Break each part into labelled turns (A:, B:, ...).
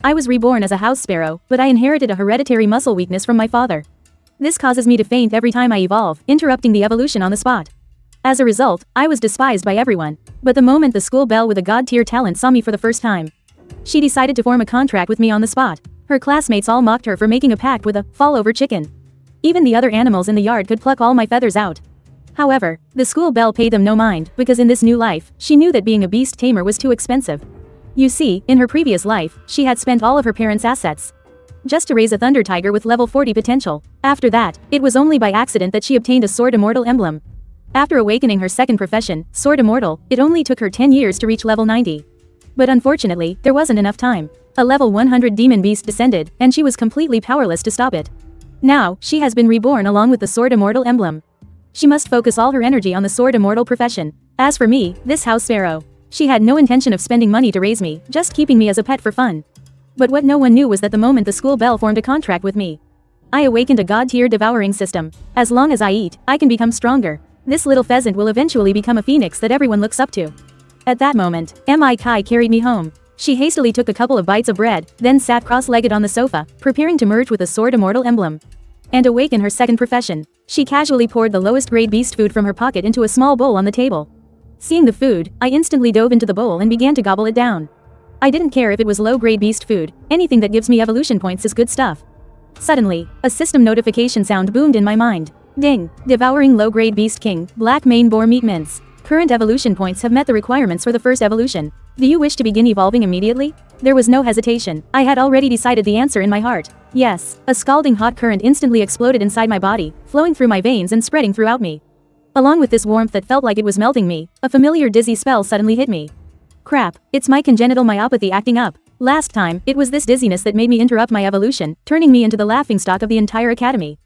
A: I was reborn as a house sparrow, but I inherited a hereditary muscle weakness from my father. This causes me to faint every time I evolve, interrupting the evolution on the spot. As a result, I was despised by everyone. But the moment the school belle with a god-tier talent saw me for the first time, she decided to form a contract with me on the spot. Her classmates all mocked her for making a pact with a fall-over chicken. Even the other animals in the yard could pluck all my feathers out. However, the school belle paid them no mind, because in this new life, she knew that being a beast tamer was too expensive. You see, in her previous life, she had spent all of her parents' assets just to raise a thunder tiger with level 40 potential. After that, it was only by accident that she obtained a Sword Immortal emblem. After awakening her second profession, Sword Immortal, it only took her 10 years to reach level 90. But unfortunately, there wasn't enough time. A level 100 demon beast descended, and she was completely powerless to stop it. Now, she has been reborn along with the Sword Immortal emblem. She must focus all her energy on the Sword Immortal profession. As for me, this house sparrow, she had no intention of spending money to raise me, just keeping me as a pet for fun. But what no one knew was that the moment the school belle formed a contract with me, I awakened a god-tier devouring system. As long as I eat, I can become stronger. This little pheasant will eventually become a phoenix that everyone looks up to. At that moment, Mi Kai carried me home. She hastily took a couple of bites of bread, then sat cross-legged on the sofa, preparing to merge with the Sword Immortal emblem and awaken her second profession. She casually poured the lowest grade beast food from her pocket into a small bowl on the table. Seeing the food, I instantly dove into the bowl and began to gobble it down. I didn't care if it was low-grade beast food, anything that gives me evolution points is good stuff. Suddenly, a system notification sound boomed in my mind. Ding! Devouring low-grade beast king, black mane boar meat mince. Current evolution points have met the requirements for the first evolution. Do you wish to begin evolving immediately? There was no hesitation. I had already decided the answer in my heart. Yes. A scalding hot current instantly exploded inside my body, flowing through my veins and spreading throughout me. Along with this warmth that felt like it was melting me, a familiar dizzy spell suddenly hit me. Crap, it's my congenital myopathy acting up. Last time, it was this dizziness that made me interrupt my evolution, turning me into the laughingstock of the entire academy.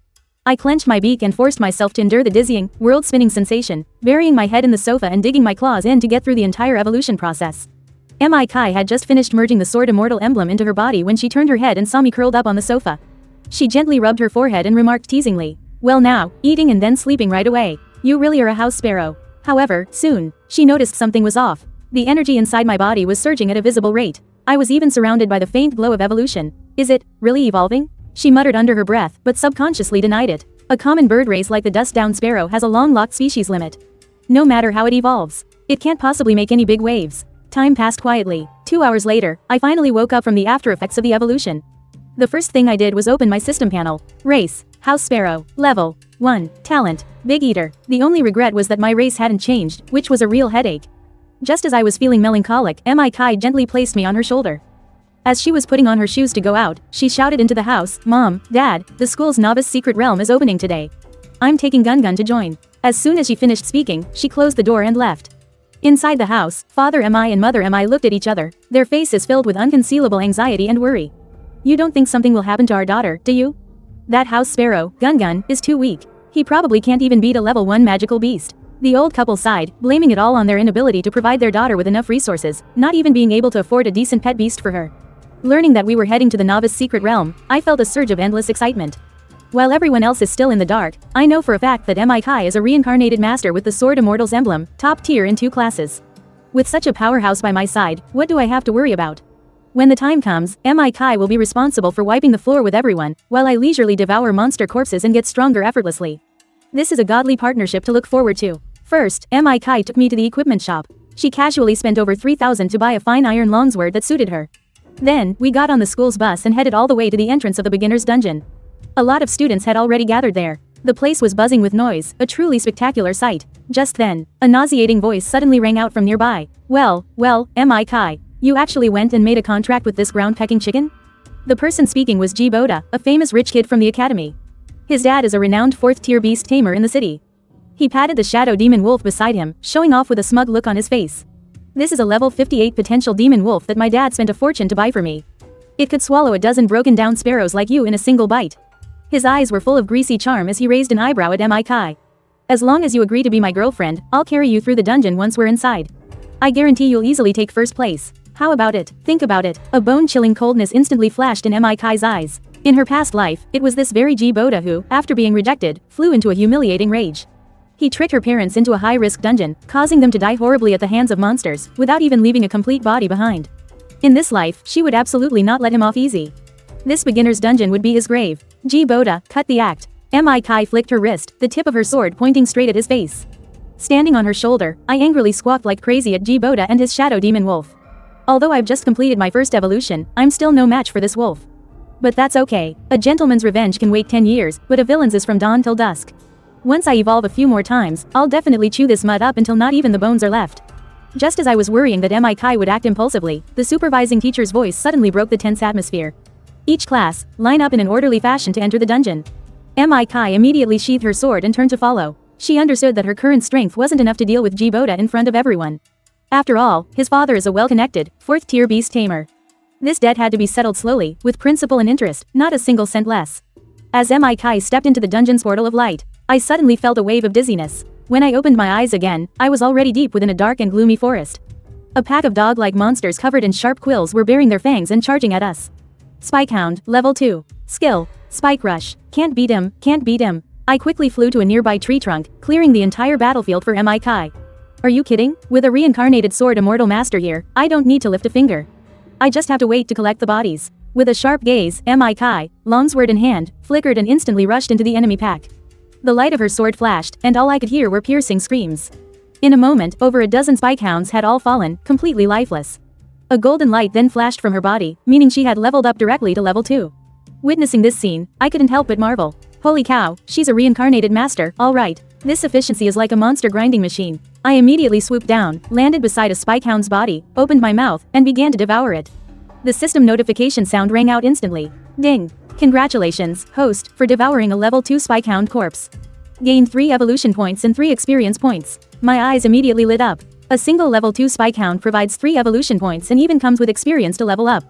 A: I clenched my beak and forced myself to endure the dizzying, world-spinning sensation, burying my head in the sofa and digging my claws in to get through the entire evolution process. Mi Kai had just finished merging the Sword Immortal emblem into her body when she turned her head and saw me curled up on the sofa. She gently rubbed her forehead and remarked teasingly, "Well now, eating and then sleeping right away. You really are a house sparrow." However, soon, she noticed something was off. The energy inside my body was surging at a visible rate. I was even surrounded by the faint glow of evolution. Is it really evolving? She muttered under her breath, but subconsciously denied it. A common bird race like the dust-down sparrow has a long locked species limit. No matter how it evolves, it can't possibly make any big waves. Time passed quietly. 2 hours later, I finally woke up from the after effects of the evolution. The first thing I did was open my system panel. Race, House Sparrow, Level 1, Talent, Big Eater. The only regret was that my race hadn't changed, which was a real headache. Just as I was feeling melancholic, Mi Kai gently placed me on her shoulder. As she was putting on her shoes to go out, she shouted into the house, "Mom, Dad, the school's novice secret realm is opening today. I'm taking Gun to join." As soon as she finished speaking, she closed the door and left. Inside the house, Father Mi and Mother Mi looked at each other, their faces filled with unconcealable anxiety and worry. "You don't think something will happen to our daughter, do you? That house sparrow, Gun, is too weak. He probably can't even beat a level 1 magical beast." The old couple sighed, blaming it all on their inability to provide their daughter with enough resources, not even being able to afford a decent pet beast for her. Learning that we were heading to the novice secret realm, I felt a surge of endless excitement. While everyone else is still in the dark, I know for a fact that Mi Kai is a reincarnated master with the Sword Immortal's emblem, top tier in 2 classes. With such a powerhouse by my side, what do I have to worry about? When the time comes, Mi Kai will be responsible for wiping the floor with everyone, while I leisurely devour monster corpses and get stronger effortlessly. This is a godly partnership to look forward to. First, Mi Kai took me to the equipment shop. She casually spent over 3,000 to buy a fine iron longsword that suited her. Then, we got on the school's bus and headed all the way to the entrance of the beginner's dungeon. A lot of students had already gathered there. The place was buzzing with noise, a truly spectacular sight. Just then, a nauseating voice suddenly rang out from nearby. Well, Mi Kai, you actually went and made a contract with this ground-pecking chicken?" The person speaking was G Boda, a famous rich kid from the academy. His dad is a renowned 4th-tier beast tamer in the city. He patted the shadow demon wolf beside him, showing off with a smug look on his face. "This is a level 58 potential demon wolf that my dad spent a fortune to buy for me. It could swallow a dozen broken-down sparrows like you in a single bite." His eyes were full of greasy charm as he raised an eyebrow at Mi Kai. "As long as you agree to be my girlfriend, I'll carry you through the dungeon once we're inside. I guarantee you'll easily take first place. How about it? Think about it." A bone-chilling coldness instantly flashed in Mi Kai's eyes. In her past life, it was this very G Boda who, after being rejected, flew into a humiliating rage. He tricked her parents into a high-risk dungeon, causing them to die horribly at the hands of monsters, without even leaving a complete body behind. In this life, she would absolutely not let him off easy. This beginner's dungeon would be his grave. Boda, cut the act. Mi Kai flicked her wrist, the tip of her sword pointing straight at his face. Standing on her shoulder, I angrily squawked like crazy at Boda and his shadow demon wolf. Although I've just completed my first evolution, I'm still no match for this wolf. But that's okay. A gentleman's revenge can wait 10 years, but a villain's is from dawn till dusk. Once I evolve a few more times, I'll definitely chew this mud up until not even the bones are left. Just as I was worrying that Mi Kai would act impulsively, the supervising teacher's voice suddenly broke the tense atmosphere. Each class, line up in an orderly fashion to enter the dungeon. Mi Kai immediately sheathed her sword and turned to follow. She understood that her current strength wasn't enough to deal with Boda in front of everyone. After all, his father is a well-connected, 4th-tier beast tamer. This debt had to be settled slowly, with principle and interest, not a single cent less. As Mi Kai stepped into the dungeon's portal of light, I suddenly felt a wave of dizziness. When I opened my eyes again, I was already deep within a dark and gloomy forest. A pack of dog-like monsters covered in sharp quills were baring their fangs and charging at us. Spikehound, level 2. Skill, Spike Rush. Can't beat him, can't beat him. I quickly flew to a nearby tree trunk, clearing the entire battlefield for Mi Kai. Are you kidding? With a reincarnated sword immortal master here, I don't need to lift a finger. I just have to wait to collect the bodies. With a sharp gaze, Mi Kai, longsword in hand, flickered and instantly rushed into the enemy pack. The light of her sword flashed, and all I could hear were piercing screams. In a moment, over a dozen spikehounds had all fallen, completely lifeless. A golden light then flashed from her body, meaning she had leveled up directly to level 2. Witnessing this scene, I couldn't help but marvel. Holy cow, she's a reincarnated master, alright. This efficiency is like a monster grinding machine. I immediately swooped down, landed beside a spikehound's body, opened my mouth, and began to devour it. The system notification sound rang out instantly. Ding! Congratulations, host, for devouring a level 2 spikehound corpse. Gained 3 evolution points and 3 experience points. My eyes immediately lit up. A single level 2 spikehound provides 3 evolution points and even comes with experience to level up.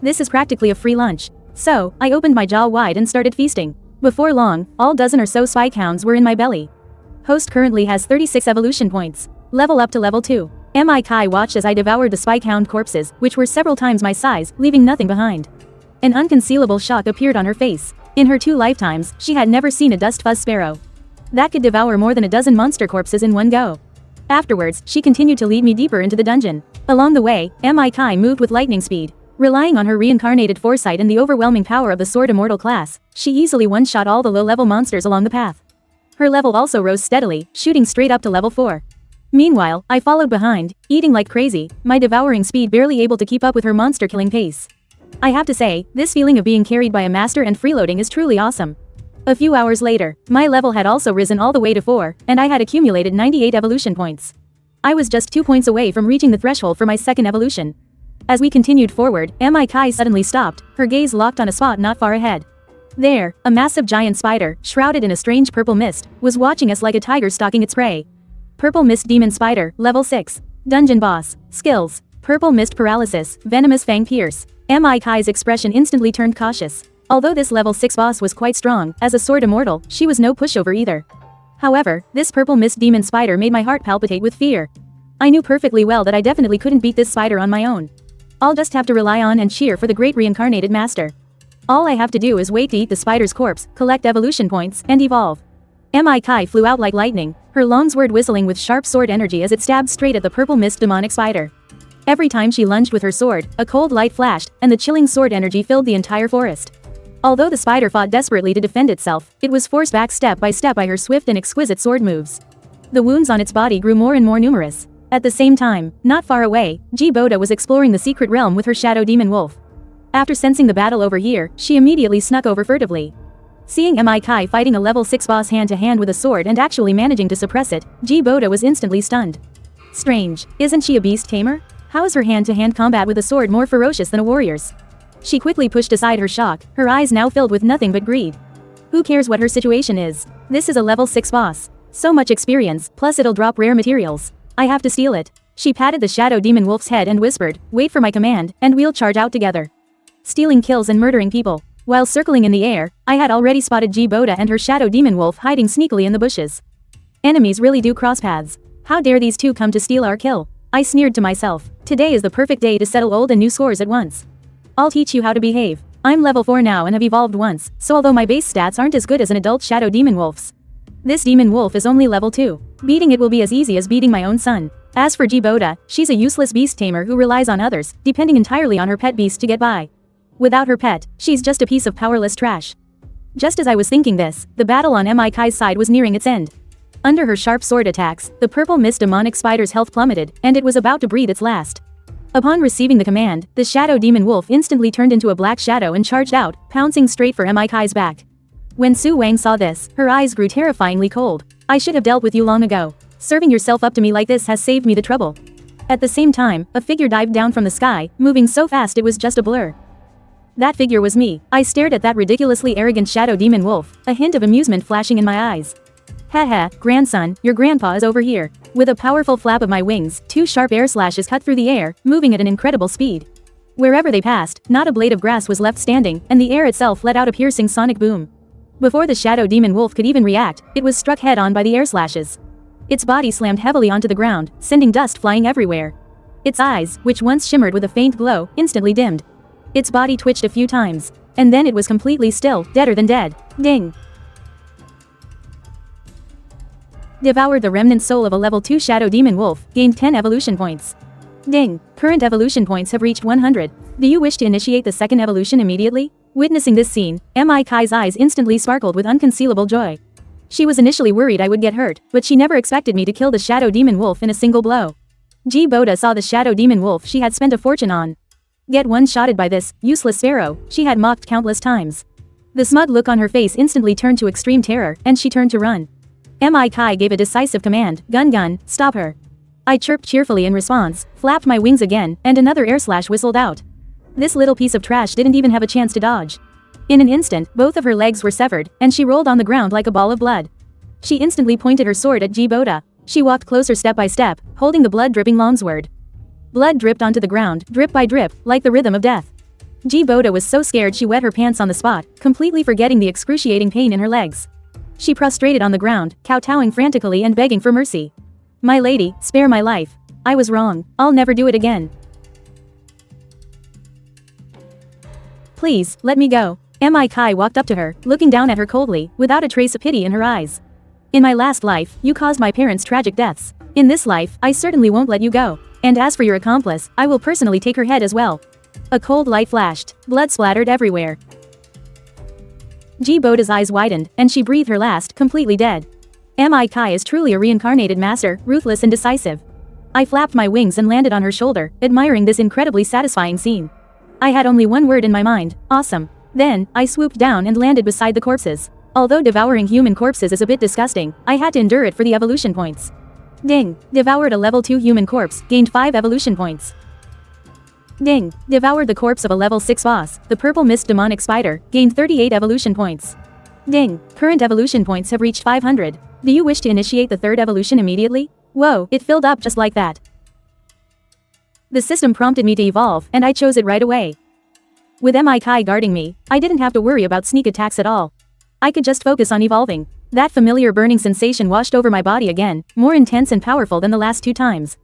A: This is practically a free lunch. So, I opened my jaw wide and started feasting. Before long, all dozen or so spikehounds were in my belly. Host currently has 36 evolution points. Level up to level 2. Mi Kai watched as I devoured the spikehound corpses, which were several times my size, leaving nothing behind. An unconcealable shock appeared on her face. In her 2 lifetimes, she had never seen a dust fuzz sparrow that could devour more than a dozen monster corpses in one go. Afterwards, she continued to lead me deeper into the dungeon. Along the way, Mi Kai moved with lightning speed. Relying on her reincarnated foresight and the overwhelming power of the Sword Immortal class, she easily one-shot all the low-level monsters along the path. Her level also rose steadily, shooting straight up to level 4. Meanwhile, I followed behind, eating like crazy, my devouring speed barely able to keep up with her monster-killing pace. I have to say, this feeling of being carried by a master and freeloading is truly awesome. A few hours later, my level had also risen all the way to 4, and I had accumulated 98 evolution points. I was just 2 points away from reaching the threshold for my second evolution. As we continued forward, Mi Kai suddenly stopped, her gaze locked on a spot not far ahead. There, a massive giant spider, shrouded in a strange purple mist, was watching us like a tiger stalking its prey. Purple Mist Demon Spider, level 6. Dungeon Boss. Skills. Purple Mist Paralysis, Venomous Fang Pierce. Mi Kai's expression instantly turned cautious. Although this level 6 boss was quite strong, as a sword immortal, she was no pushover either. However, this Purple Mist Demon Spider made my heart palpitate with fear. I knew perfectly well that I definitely couldn't beat this spider on my own. I'll just have to rely on and cheer for the great reincarnated master. All I have to do is wait to eat the spider's corpse, collect evolution points, and evolve. Mi Kai flew out like lightning, her longsword whistling with sharp sword energy as it stabbed straight at the Purple Mist demonic spider. Every time she lunged with her sword, a cold light flashed, and the chilling sword energy filled the entire forest. Although the spider fought desperately to defend itself, it was forced back step by her swift and exquisite sword moves. The wounds on its body grew more and more numerous. At the same time, not far away, Boda was exploring the secret realm with her shadow demon wolf. After sensing the battle over here, she immediately snuck over furtively. Seeing Mi Kai fighting a level 6 boss hand-to-hand with a sword and actually managing to suppress it, Boda was instantly stunned. Strange, isn't she a beast tamer? How is her hand-to-hand combat with a sword more ferocious than a warrior's? She quickly pushed aside her shock, her eyes now filled with nothing but greed. Who cares what her situation is? This is a level 6 boss. So much experience, plus it'll drop rare materials. I have to steal it. She patted the shadow demon wolf's head and whispered, "Wait for my command, and we'll charge out together." Stealing kills and murdering people. While circling in the air, I had already spotted Boda and her shadow demon wolf hiding sneakily in the bushes. Enemies really do cross paths. How dare these two come to steal our kill? I sneered to myself. Today is the perfect day to settle old and new scores at once. I'll teach you how to behave. I'm level 4 now and have evolved once, so although my base stats aren't as good as an adult shadow demon wolf's, this demon wolf is only level 2. Beating it will be as easy as beating my own son. As for Jiboda, she's a useless beast tamer who relies on others, depending entirely on her pet beast to get by. Without her pet, she's just a piece of powerless trash. Just as I was thinking this, the battle on Mi Kai's side was nearing its end. Under her sharp sword attacks, the purple mist demonic spider's health plummeted, and it was about to breathe its last. Upon receiving the command, the shadow demon wolf instantly turned into a black shadow and charged out, pouncing straight for Mi Kai's back. When Su Wang saw this, her eyes grew terrifyingly cold. I should have dealt with you long ago. Serving yourself up to me like this has saved me the trouble. At the same time, a figure dived down from the sky, moving so fast it was just a blur. That figure was me. I stared at that ridiculously arrogant shadow demon wolf, a hint of amusement flashing in my eyes. Haha, grandson, your grandpa is over here. With a powerful flap of my wings, 2 sharp air slashes cut through the air, moving at an incredible speed. Wherever they passed, not a blade of grass was left standing, and the air itself let out a piercing sonic boom. Before the shadow demon wolf could even react, it was struck head-on by the air slashes. Its body slammed heavily onto the ground, sending dust flying everywhere. Its eyes, which once shimmered with a faint glow, instantly dimmed. Its body twitched a few times. And then it was completely still, deader than dead. Ding! Devoured the remnant soul of a level 2 shadow demon wolf, gained 10 evolution points. Ding! Current evolution points have reached 100. Do you wish to initiate the second evolution immediately? Witnessing this scene, Mi Kai's eyes instantly sparkled with unconcealable joy. She was initially worried I would get hurt, but she never expected me to kill the shadow demon wolf in a single blow. Jiboda saw the shadow demon wolf she had spent a fortune on. Get one-shotted by this useless Sparrow, she had mocked countless times. The smug look on her face instantly turned to extreme terror, and she turned to run. Mi Kai gave a decisive command, gun, stop her. I chirped cheerfully in response, flapped my wings again, and another air slash whistled out. This little piece of trash didn't even have a chance to dodge. In an instant, both of her legs were severed, and she rolled on the ground like a ball of blood. She instantly pointed her sword at Jiboda. She walked closer step by step, holding the blood-dripping longsword. Blood dripped onto the ground, drip by drip, like the rhythm of death. Jiboda was so scared she wet her pants on the spot, completely forgetting the excruciating pain in her legs. She prostrated on the ground, kowtowing frantically and begging for mercy. My lady, spare my life. I was wrong. I'll never do it again. Please, let me go. Mi Kai walked up to her, looking down at her coldly, without a trace of pity in her eyes. In my last life, you caused my parents tragic deaths. In this life, I certainly won't let you go. And as for your accomplice, I will personally take her head as well. A cold light flashed. Blood splattered everywhere. Jiboda's eyes widened, and she breathed her last, completely dead. Mi Kai is truly a reincarnated master, ruthless and decisive. I flapped my wings and landed on her shoulder, admiring this incredibly satisfying scene. I had only one word in my mind, awesome. Then, I swooped down and landed beside the corpses. Although devouring human corpses is a bit disgusting, I had to endure it for the evolution points. Ding! Devoured a level 2 human corpse, gained 5 evolution points. Ding! Devoured the corpse of a level 6 boss, the purple mist demonic spider, gained 38 evolution points. Ding! Current evolution points have reached 500. Do you wish to initiate the third evolution immediately? Whoa, it filled up just like that. The system prompted me to evolve, and I chose it right away. With Mi Kai guarding me, I didn't have to worry about sneak attacks at all. I could just focus on evolving. That familiar burning sensation washed over my body again, more intense and powerful than the last 2 times.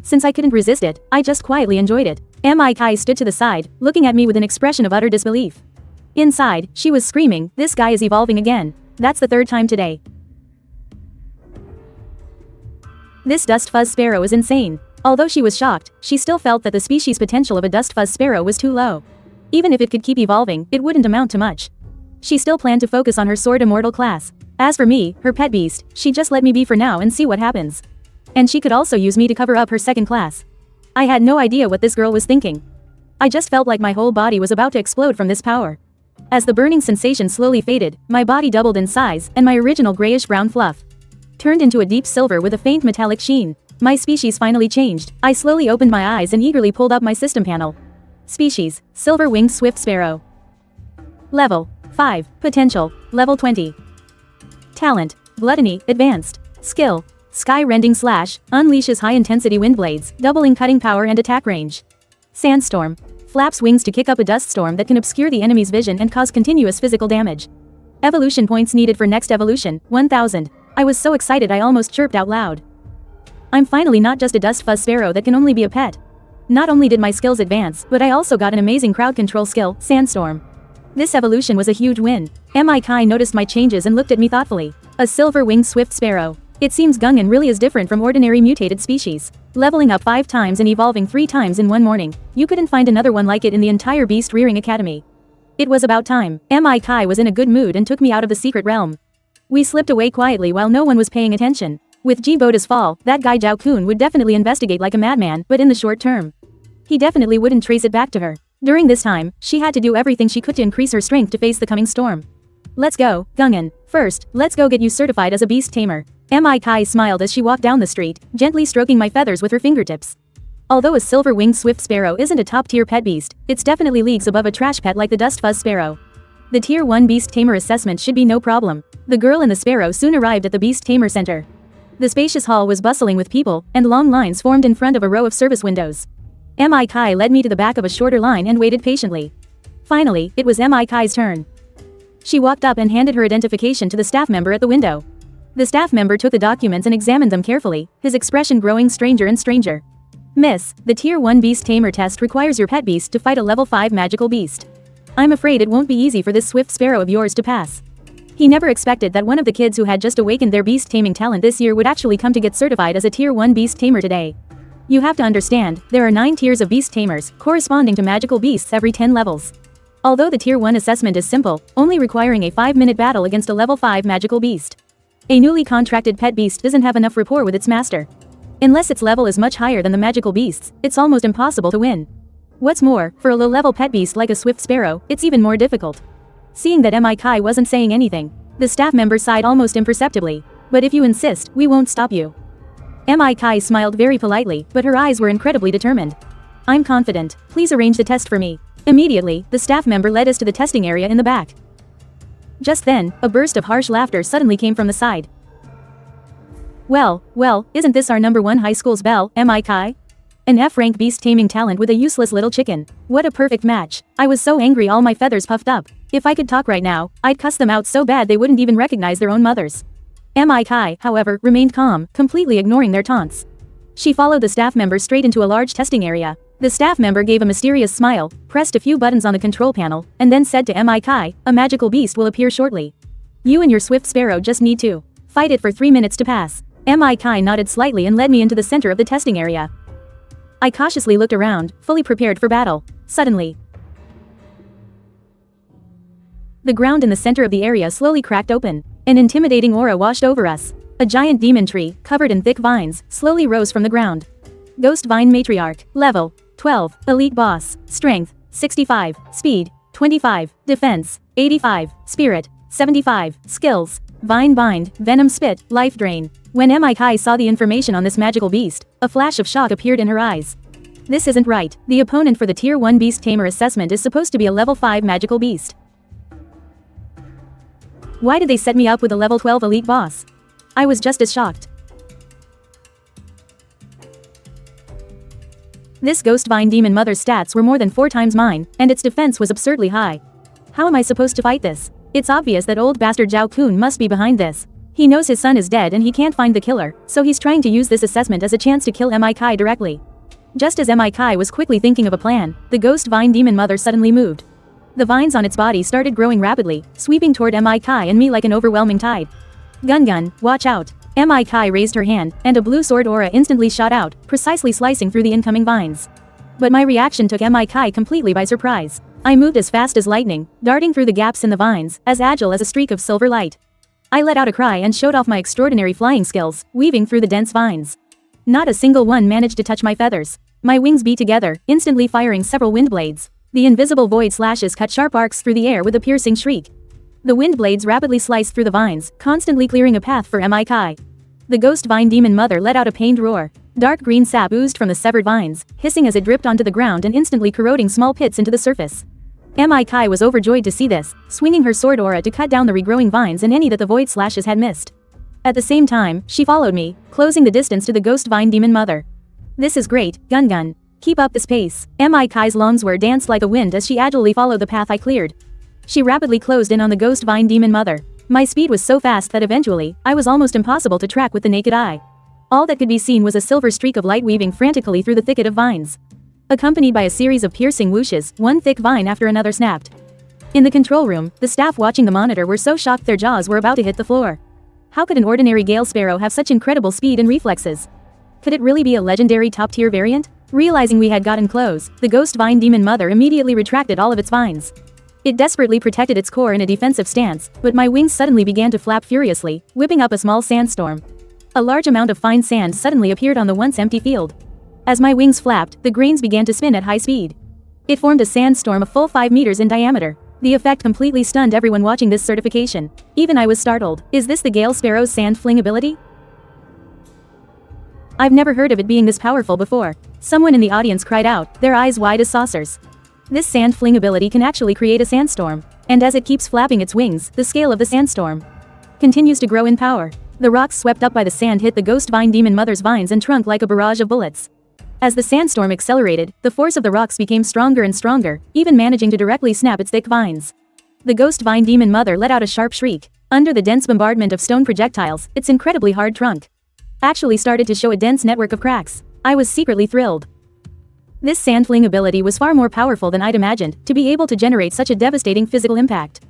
A: Since I couldn't resist it, I just quietly enjoyed it. Mi Kai stood to the side, looking at me with an expression of utter disbelief. Inside, she was screaming, this guy is evolving again. That's the 3rd time today. This dust fuzz sparrow is insane. Although she was shocked, she still felt that the species potential of a dust fuzz sparrow was too low. Even if it could keep evolving, it wouldn't amount to much. She still planned to focus on her sword immortal class. As for me, her pet beast, she just let me be for now and see what happens. And she could also use me to cover up her 2nd class. I had no idea what this girl was thinking. I just felt like my whole body was about to explode from this power. As the burning sensation slowly faded, my body doubled in size, and my original grayish-brown fluff turned into a deep silver with a faint metallic sheen. My species finally changed. I slowly opened my eyes and eagerly pulled up my system panel. Species, silver-winged swift sparrow. Level, 5, potential, level 20. Talent, gluttony, advanced. Skill, sky-rending slash, unleashes high-intensity wind blades, doubling cutting power and attack range. Sandstorm, flaps wings to kick up a dust storm that can obscure the enemy's vision and cause continuous physical damage. Evolution points needed for next evolution, 1000. I was so excited I almost chirped out loud. I'm finally not just a dust fuzz sparrow that can only be a pet. Not only did my skills advance, but I also got an amazing crowd control skill, Sandstorm. This evolution was a huge win. Mi Kai noticed my changes and looked at me thoughtfully. A silver-winged swift sparrow. It seems Gungan really is different from ordinary mutated species. Leveling up 5 times and evolving 3 times in one morning, you couldn't find another one like it in the entire beast rearing academy. It was about time. Mi Kai was in a good mood and took me out of the secret realm. We slipped away quietly while no one was paying attention. With Jibota's fall, that guy Zhao Kun would definitely investigate like a madman, but in the short term, he definitely wouldn't trace it back to her. During this time, she had to do everything she could to increase her strength to face the coming storm. Let's go, Gungan. First, let's go get you certified as a beast tamer. Mi Kai smiled as she walked down the street, gently stroking my feathers with her fingertips. Although a silver-winged swift sparrow isn't a top-tier pet beast, it's definitely leagues above a trash pet like the dust fuzz sparrow. The Tier 1 Beast Tamer assessment should be no problem. The girl and the sparrow soon arrived at the Beast Tamer Center. The spacious hall was bustling with people, and long lines formed in front of a row of service windows. Mi Kai led me to the back of a shorter line and waited patiently. Finally, it was Mi Kai's turn. She walked up and handed her identification to the staff member at the window. The staff member took the documents and examined them carefully, his expression growing stranger and stranger. Miss, the Tier 1 Beast Tamer test requires your pet beast to fight a level 5 magical beast. I'm afraid it won't be easy for this swift sparrow of yours to pass. He never expected that one of the kids who had just awakened their beast taming talent this year would actually come to get certified as a Tier 1 Beast Tamer today. You have to understand, there are 9 tiers of beast tamers, corresponding to magical beasts every 10 levels. Although the Tier 1 assessment is simple, only requiring a 5-minute battle against a level 5 magical beast. A newly contracted pet beast doesn't have enough rapport with its master. Unless its level is much higher than the magical beasts, it's almost impossible to win. What's more, for a low-level pet beast like a swift sparrow, it's even more difficult. Seeing that Mi Kai wasn't saying anything, the staff member sighed almost imperceptibly. But if you insist, we won't stop you. Mi Kai smiled very politely, but her eyes were incredibly determined. I'm confident. Please arrange the test for me. Immediately, the staff member led us to the testing area in the back. Just then, a burst of harsh laughter suddenly came from the side. Well, isn't this our number 1 high school's belle, Mi Kai? An F-rank beast taming talent with a useless little chicken. What a perfect match. I was so angry all my feathers puffed up. If I could talk right now, I'd cuss them out so bad they wouldn't even recognize their own mothers. Mi Kai, however, remained calm, completely ignoring their taunts. She followed the staff member straight into a large testing area. The staff member gave a mysterious smile, pressed a few buttons on the control panel, and then said to Mi Kai, a magical beast will appear shortly. You and your swift sparrow just need to fight it for 3 minutes to pass. Mi Kai nodded slightly and led me into the center of the testing area. I cautiously looked around, fully prepared for battle. Suddenly, the ground in the center of the area slowly cracked open. An intimidating aura washed over us. A giant demon tree, covered in thick vines, slowly rose from the ground. Ghost Vine Matriarch, level 12, Elite Boss, Strength 65, Speed 25, Defense 85, Spirit 75, Skills, Vine Bind, Venom Spit, Life Drain. When Mi Kai saw the information on this magical beast, a flash of shock appeared in her eyes. This isn't right. The opponent for the Tier 1 Beast Tamer assessment is supposed to be a level 5 magical beast. Why did they set me up with a level 12 elite boss? I was just as shocked. This Ghost Vine Demon Mother's stats were more than 4 times mine, and its defense was absurdly high. How am I supposed to fight this? It's obvious that old bastard Zhao Kun must be behind this. He knows his son is dead and he can't find the killer, so he's trying to use this assessment as a chance to kill Mi Kai directly. Just as Mi Kai was quickly thinking of a plan, the Ghost Vine Demon Mother suddenly moved. The vines on its body started growing rapidly, sweeping toward Mi Kai and me like an overwhelming tide. Gun, watch out. Mi Kai raised her hand, and a blue sword aura instantly shot out, precisely slicing through the incoming vines. But my reaction took Mi Kai completely by surprise. I moved as fast as lightning, darting through the gaps in the vines, as agile as a streak of silver light. I let out a cry and showed off my extraordinary flying skills, weaving through the dense vines. Not a single one managed to touch my feathers. My wings beat together, instantly firing several wind blades. The invisible void slashes cut sharp arcs through the air with a piercing shriek. The wind blades rapidly sliced through the vines, constantly clearing a path for Mi Kai. The Ghost Vine Demon Mother let out a pained roar. Dark green sap oozed from the severed vines, hissing as it dripped onto the ground and instantly corroding small pits into the surface. Mi Kai was overjoyed to see this, swinging her sword aura to cut down the regrowing vines and any that the void slashes had missed. At the same time, she followed me, closing the distance to the Ghost Vine Demon Mother. This is great, Gun. Keep up this pace. Mi Kai's lungs were danced like a wind as she agilely followed the path I cleared. She rapidly closed in on the Ghost Vine Demon Mother. My speed was so fast that eventually, I was almost impossible to track with the naked eye. All that could be seen was a silver streak of light weaving frantically through the thicket of vines. Accompanied by a series of piercing whooshes, one thick vine after another snapped. In the control room, the staff watching the monitor were so shocked their jaws were about to hit the floor. How could an ordinary Gale Sparrow have such incredible speed and reflexes? Could it really be a legendary top-tier variant? Realizing we had gotten close, the Ghost Vine Demon Mother immediately retracted all of its vines. It desperately protected its core in a defensive stance, but my wings suddenly began to flap furiously, whipping up a small sandstorm. A large amount of fine sand suddenly appeared on the once empty field. As my wings flapped, the grains began to spin at high speed. It formed a sandstorm a full 5 meters in diameter. The effect completely stunned everyone watching this certification. Even I was startled. Is this the Gale Sparrow's sand fling ability? I've never heard of it being this powerful before. Someone in the audience cried out, their eyes wide as saucers. This sand fling ability can actually create a sandstorm. And as it keeps flapping its wings, the scale of the sandstorm continues to grow in power. The rocks swept up by the sand hit the Ghost Vine Demon Mother's vines and trunk like a barrage of bullets. As the sandstorm accelerated, the force of the rocks became stronger and stronger, even managing to directly snap its thick vines. The Ghost Vine Demon Mother let out a sharp shriek. Under the dense bombardment of stone projectiles, its incredibly hard trunk actually started to show a dense network of cracks. I was secretly thrilled. This sand fling ability was far more powerful than I'd imagined, to be able to generate such a devastating physical impact.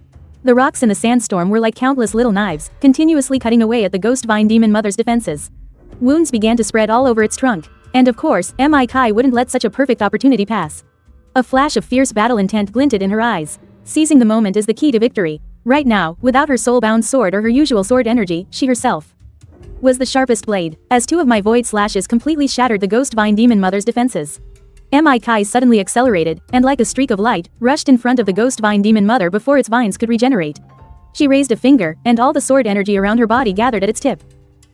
A: The rocks in the sandstorm were like countless little knives, continuously cutting away at the Ghost Vine Demon Mother's defenses. Wounds began to spread all over its trunk. And of course, Mi Kai wouldn't let such a perfect opportunity pass. A flash of fierce battle intent glinted in her eyes. Seizing the moment is the key to victory. Right now, without her soul-bound sword or her usual sword energy, she herself was the sharpest blade, as 2 of my void slashes completely shattered the Ghost Vine Demon Mother's defenses. Mi Kai suddenly accelerated, and like a streak of light, rushed in front of the Ghost Vine Demon Mother before its vines could regenerate. She raised a finger, and all the sword energy around her body gathered at its tip.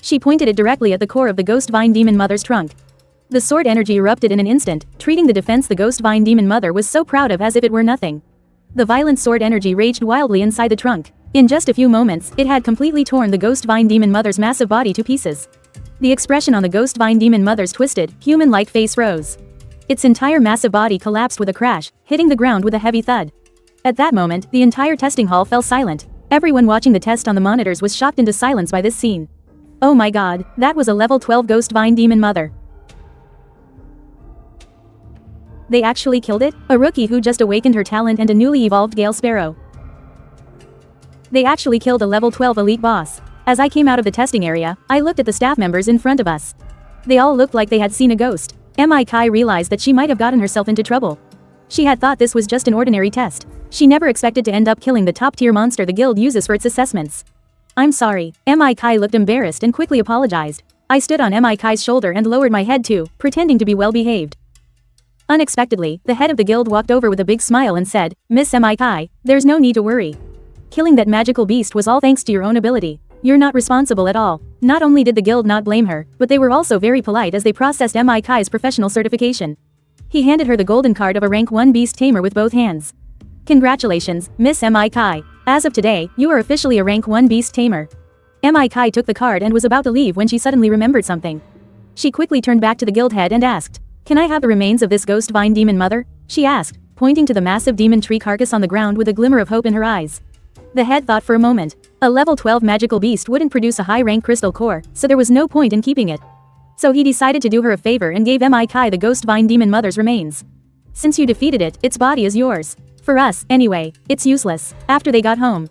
A: She pointed it directly at the core of the Ghost Vine Demon Mother's trunk. The sword energy erupted in an instant, treating the defense the Ghost Vine Demon Mother was so proud of as if it were nothing. The violent sword energy raged wildly inside the trunk. In just a few moments, it had completely torn the Ghost Vine Demon Mother's massive body to pieces. The expression on the Ghost Vine Demon Mother's twisted, human-like face rose. Its entire massive body collapsed with a crash, hitting the ground with a heavy thud. At that moment, the entire testing hall fell silent. Everyone watching the test on the monitors was shocked into silence by this scene. Oh my god, that was a level 12 Ghost Vine Demon Mother. They actually killed it? A rookie who just awakened her talent and a newly evolved Gale Sparrow. They actually killed a level 12 elite boss. As I came out of the testing area, I looked at the staff members in front of us. They all looked like they had seen a ghost. Mi Kai realized that she might have gotten herself into trouble. She had thought this was just an ordinary test. She never expected to end up killing the top-tier monster the guild uses for its assessments. I'm sorry. Mi Kai looked embarrassed and quickly apologized. I stood on Mi Kai's shoulder and lowered my head too, pretending to be well-behaved. Unexpectedly, the head of the guild walked over with a big smile and said, Miss Mi Kai, there's no need to worry. Killing that magical beast was all thanks to your own ability. You're not responsible at all. Not only did the guild not blame her, but they were also very polite as they processed Mi Kai's professional certification. He handed her the golden card of a rank 1 beast tamer with both hands. Congratulations, Miss Mi Kai. As of today, you are officially a rank 1 beast tamer. Mi Kai took the card and was about to leave when she suddenly remembered something. She quickly turned back to the guild head and asked, Can I have the remains of this Ghost Vine Demon Mother? She asked, pointing to the massive demon tree carcass on the ground with a glimmer of hope in her eyes. The head thought for a moment. A level 12 magical beast wouldn't produce a high-rank crystal core, so there was no point in keeping it. So he decided to do her a favor and gave Mi Kai the Ghost Vine Demon Mother's remains. Since you defeated it, its body is yours. For us, anyway, it's useless. After they got home,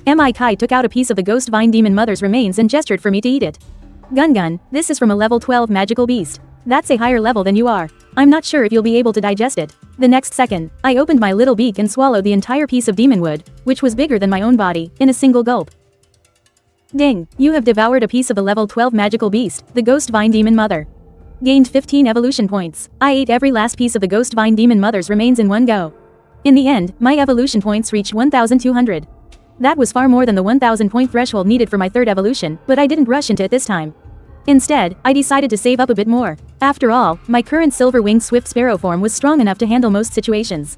A: Mi Kai took out a piece of the Ghost Vine Demon Mother's remains and gestured for me to eat it. Gun, this is from a level 12 magical beast. That's a higher level than you are. I'm not sure if you'll be able to digest it. The next second, I opened my little beak and swallowed the entire piece of demon wood, which was bigger than my own body, in a single gulp. Ding, you have devoured a piece of the level 12 magical beast, the Ghost Vine Demon Mother. Gained 15 evolution points. I ate every last piece of the Ghost Vine Demon Mother's remains in one go. In the end, my evolution points reached 1,200. That was far more than the 1,000 point threshold needed for my third evolution, but I didn't rush into it this time. Instead, I decided to save up a bit more. After all, my current silver-winged swift sparrow form was strong enough to handle most situations.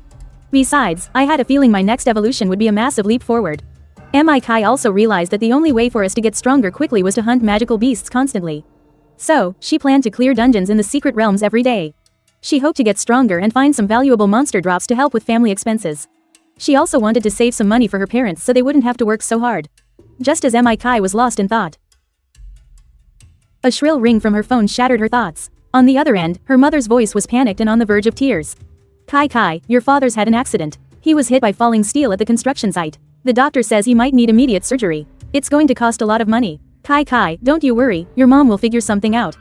A: Besides, I had a feeling my next evolution would be a massive leap forward. Mi Kai also realized that the only way for us to get stronger quickly was to hunt magical beasts constantly. So, she planned to clear dungeons in the secret realms every day. She hoped to get stronger and find some valuable monster drops to help with family expenses. She also wanted to save some money for her parents so they wouldn't have to work so hard. Just as Mi Kai was lost in thought, a shrill ring from her phone shattered her thoughts. On the other end, her mother's voice was panicked and on the verge of tears. Kai, your father's had an accident. He was hit by falling steel at the construction site. The doctor says he might need immediate surgery. It's going to cost a lot of money. Kai, don't you worry, your mom will figure something out.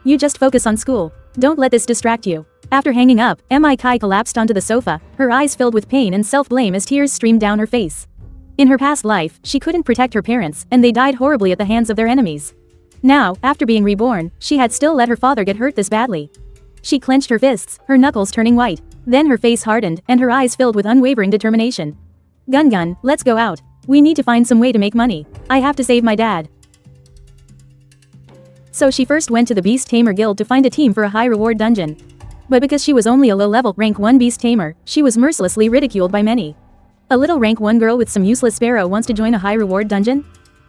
A: You just focus on school. Don't let this distract you. After hanging up, Kai collapsed onto the sofa, her eyes filled with pain and self-blame as tears streamed down her face. In her past life, she couldn't protect her parents, and they died horribly at the hands of their enemies. Now, after being reborn, she had still let her father get hurt this badly. She clenched her fists, her knuckles turning white. Then her face hardened, and her eyes filled with unwavering determination. Gun, let's go out. We need to find some way to make money. I have to save my dad. So she first went to the Beast Tamer Guild to find a team for a high-reward dungeon. But because she was only a low-level rank 1 Beast Tamer, she was mercilessly ridiculed by many. A little rank 1 girl with some useless Sparrow wants to join a high-reward dungeon?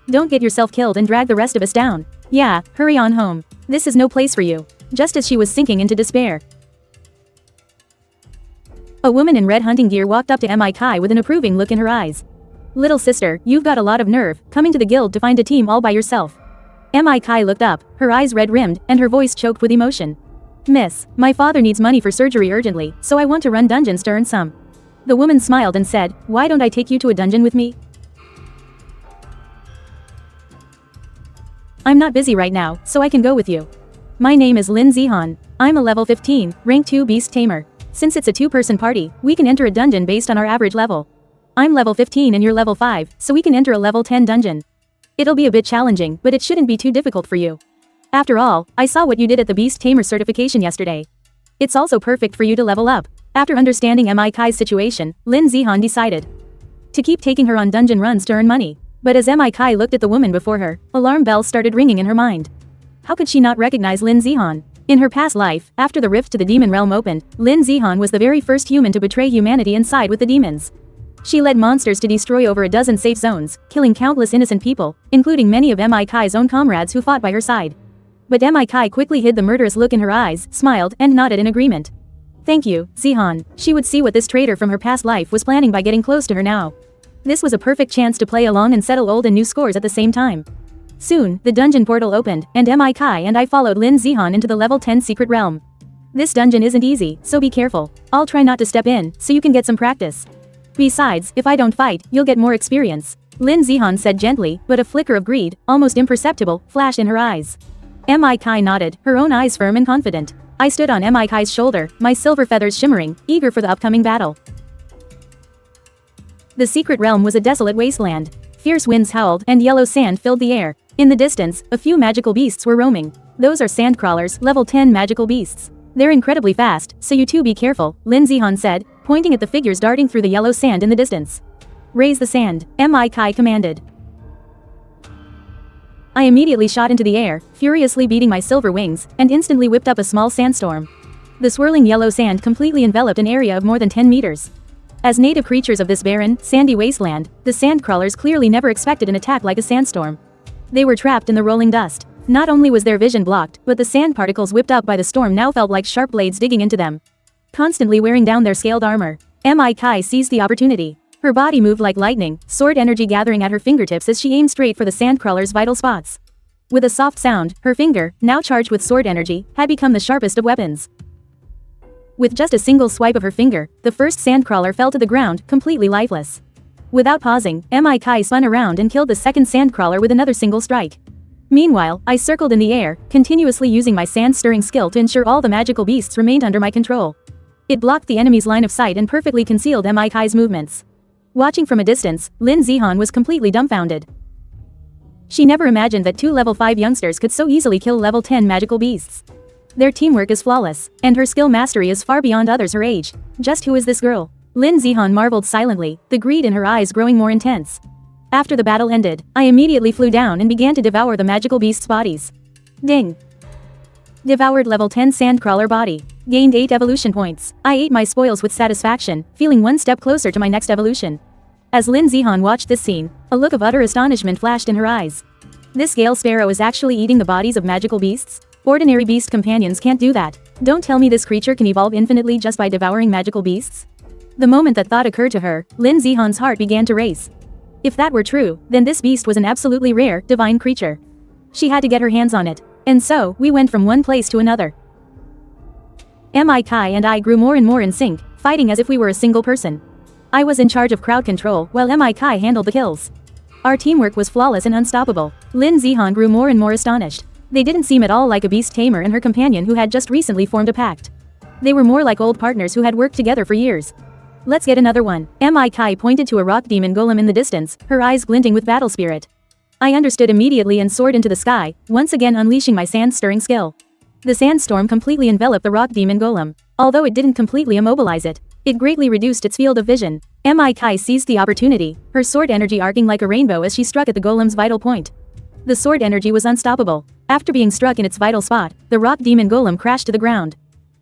A: Don't get yourself killed and drag the rest of us down. Yeah, hurry on home. This is no place for you. Just as she was sinking into despair, a woman in red hunting gear walked up to Kai with an approving look in her eyes. Little sister, you've got a lot of nerve, coming to the guild to find a team all by yourself. Kai looked up, her eyes red-rimmed, and her voice choked with emotion. Miss, my father needs money for surgery urgently, so I want to run dungeons to earn some. The woman smiled and said, why don't I take you to a dungeon with me? I'm not busy right now, so I can go with you. My name is Lin Zihan. I'm a level 15, rank 2 Beast Tamer. Since it's a 2-person party, we can enter a dungeon based on our average level. I'm level 15 and you're level 5, so we can enter a level 10 dungeon. It'll be a bit challenging, but it shouldn't be too difficult for you. After all, I saw what you did at the Beast Tamer certification yesterday. It's also perfect for you to level up. After understanding Kai's situation, Lin Zihan decided to keep taking her on dungeon runs to earn money. But as Kai looked at the woman before her, alarm bells started ringing in her mind. How could she not recognize Lin Zihan? In her past life, after the rift to the demon realm opened, Lin Zihan was the very first human to betray humanity and side with the demons. She led monsters to destroy over a dozen safe zones, killing countless innocent people, including many of Kai's own comrades who fought by her side. But Kai quickly hid the murderous look in her eyes, smiled, and nodded in agreement. Thank you, Zihan. She would see what this traitor from her past life was planning by getting close to her now. This was a perfect chance to play along and settle old and new scores at the same time. Soon, the dungeon portal opened, and Kai and I followed Lin Zihan into the level 10 secret realm. This dungeon isn't easy, so be careful. I'll try not to step in, so you can get some practice. Besides, if I don't fight, you'll get more experience. Lin Zihan said gently, but a flicker of greed, almost imperceptible, flashed in her eyes. Kai nodded, her own eyes firm and confident. I stood on Kai's shoulder, my silver feathers shimmering, eager for the upcoming battle. The secret realm was a desolate wasteland. Fierce winds howled, and yellow sand filled the air. In the distance, a few magical beasts were roaming. Those are sandcrawlers, level 10 magical beasts. They're incredibly fast, so you two be careful, Lin Zihan said, pointing at the figures darting through the yellow sand in the distance. Raise the sand, Kai commanded. I immediately shot into the air, furiously beating my silver wings, and instantly whipped up a small sandstorm. The swirling yellow sand completely enveloped an area of more than 10 meters. As native creatures of this barren, sandy wasteland, the sandcrawlers clearly never expected an attack like a sandstorm. They were trapped in the rolling dust. Not only was their vision blocked, but the sand particles whipped up by the storm now felt like sharp blades digging into them, constantly wearing down their scaled armor. Kai seized the opportunity. Her body moved like lightning, sword energy gathering at her fingertips as she aimed straight for the sandcrawler's vital spots. With a soft sound, her finger, now charged with sword energy, had become the sharpest of weapons. With just a single swipe of her finger, the first sandcrawler fell to the ground, completely lifeless. Without pausing, Kai spun around and killed the second sandcrawler with another single strike. Meanwhile, I circled in the air, continuously using my sand-stirring skill to ensure all the magical beasts remained under my control. It blocked the enemy's line of sight and perfectly concealed Kai's movements. Watching from a distance, Lin Zihan was completely dumbfounded. She never imagined that two level 5 youngsters could so easily kill level 10 magical beasts. Their teamwork is flawless, and her skill mastery is far beyond others her age. Just who is this girl? Lin Zihan marveled silently, the greed in her eyes growing more intense. After the battle ended, I immediately flew down and began to devour the magical beasts' bodies. Ding! Devoured level 10 sandcrawler body. Gained 8 evolution points. I ate my spoils with satisfaction, feeling one step closer to my next evolution. As Lin Zihan watched this scene, a look of utter astonishment flashed in her eyes. This Gale Sparrow is actually eating the bodies of magical beasts? Ordinary beast companions can't do that. Don't tell me this creature can evolve infinitely just by devouring magical beasts? The moment that thought occurred to her, Lin Zihan's heart began to race. If that were true, then this beast was an absolutely rare, divine creature. She had to get her hands on it. And so, we went from one place to another. Kai and I grew more and more in sync, fighting as if we were a single person. I was in charge of crowd control while Mi Kai handled the kills. Our teamwork was flawless and unstoppable. Lin Zihan grew more and more astonished. They didn't seem at all like a beast tamer and her companion who had just recently formed a pact. They were more like old partners who had worked together for years. Let's get another one. Mi Kai pointed to a rock demon golem in the distance, her eyes glinting with battle spirit. I understood immediately and soared into the sky, once again unleashing my sand-stirring skill. The sandstorm completely enveloped the rock demon golem. Although it didn't completely immobilize it, it greatly reduced its field of vision. Mi Kai seized the opportunity, her sword energy arcing like a rainbow as she struck at the golem's vital point. The sword energy was unstoppable. After being struck in its vital spot, the rock demon golem crashed to the ground.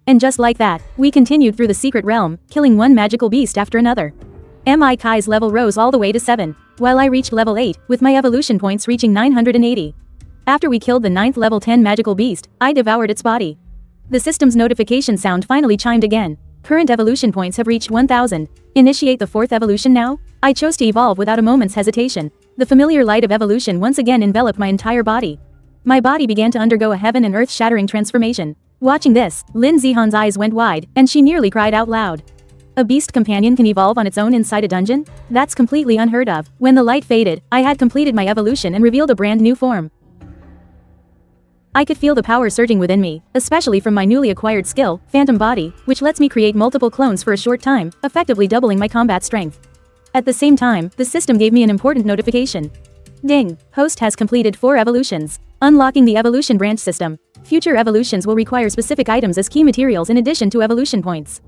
A: And just like that, we continued through the secret realm, killing one magical beast after another. Mi Kai's level rose all the way to 7, while I reached level 8, with my evolution points reaching 980. After we killed the 9th level 10 magical beast, I devoured its body. The system's notification sound finally chimed again. Current evolution points have reached 1000. Initiate the 4th evolution now? I chose to evolve without a moment's hesitation. The familiar light of evolution once again enveloped my entire body. My body began to undergo a heaven and earth-shattering transformation. Watching this, Lin Zihan's eyes went wide, and she nearly cried out loud. A beast companion can evolve on its own inside a dungeon? That's completely unheard of. When the light faded, I had completed my evolution and revealed a brand new form. I could feel the power surging within me, especially from my newly acquired skill, Phantom Body, which lets me create multiple clones for a short time, effectively doubling my combat strength. At the same time, the system gave me an important notification. Ding! Host has completed 4 evolutions. Unlocking the evolution branch system. Future evolutions will require specific items as key materials in addition to evolution points.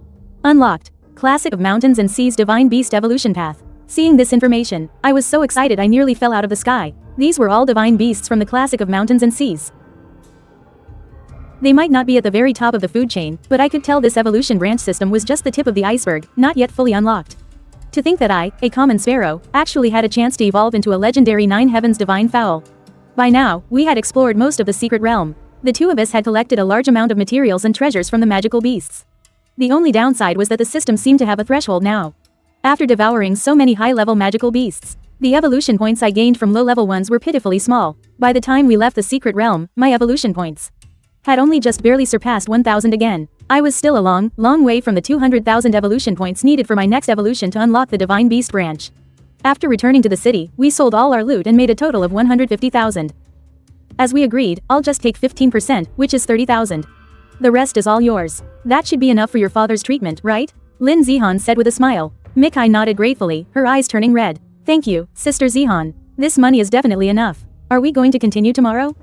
A: Unlocked. Classic of Mountains and Seas Divine Beast Evolution Path. Seeing this information, I was so excited I nearly fell out of the sky. These were all divine beasts from the Classic of Mountains and Seas. They might not be at the very top of the food chain, but I could tell this evolution branch system was just the tip of the iceberg, not yet fully unlocked. To think that I, a common sparrow, actually had a chance to evolve into a legendary 9 heavens divine fowl. By now, we had explored most of the secret realm. The two of us had collected a large amount of materials and treasures from the magical beasts. The only downside was that the system seemed to have a threshold now. After devouring so many high-level magical beasts, the evolution points I gained from low-level ones were pitifully small. By the time we left the secret realm, my evolution points had only just barely surpassed 1000 again. I was still a long way from the 200,000 evolution points needed for my next evolution to unlock the Divine Beast branch. After returning to the city, we sold all our loot and made a total of 150,000. As we agreed, I'll just take 15%, which is 30,000. The rest is all yours. That should be enough for your father's treatment, right? Lin Zihan said with a smile. Mikai nodded gratefully, her eyes turning red. Thank you, Sister Zihan. This money is definitely enough. Are we going to continue tomorrow?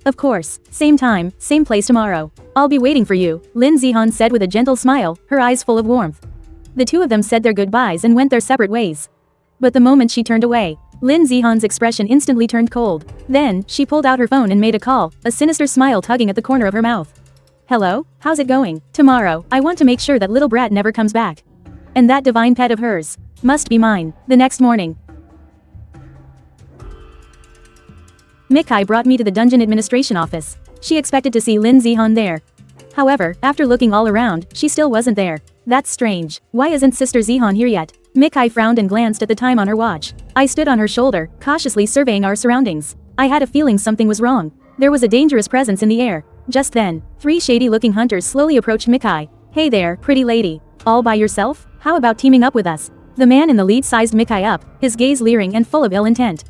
A: Of course. Same time, same place tomorrow. I'll be waiting for you, Lin Zihan said with a gentle smile, her eyes full of warmth. The two of them said their goodbyes and went their separate ways. But the moment she turned away, Lin Zihan's expression instantly turned cold. Then, she pulled out her phone and made a call, a sinister smile tugging at the corner of her mouth. Hello? How's it going? Tomorrow, I want to make sure that little brat never comes back. And that divine pet of hers must be mine. The next morning, Mikai brought me to the dungeon administration office. She expected to see Lin Zihan there. However, after looking all around, she still wasn't there. That's strange. Why isn't Sister Zihan here yet? Mikai frowned and glanced at the time on her watch. I stood on her shoulder, cautiously surveying our surroundings. I had a feeling something was wrong. There was a dangerous presence in the air. Just then, 3 shady-looking hunters slowly approached Mikai. Hey there, pretty lady. All by yourself? How about teaming up with us? The man in the lead sized Mikai up, his gaze leering and full of ill intent.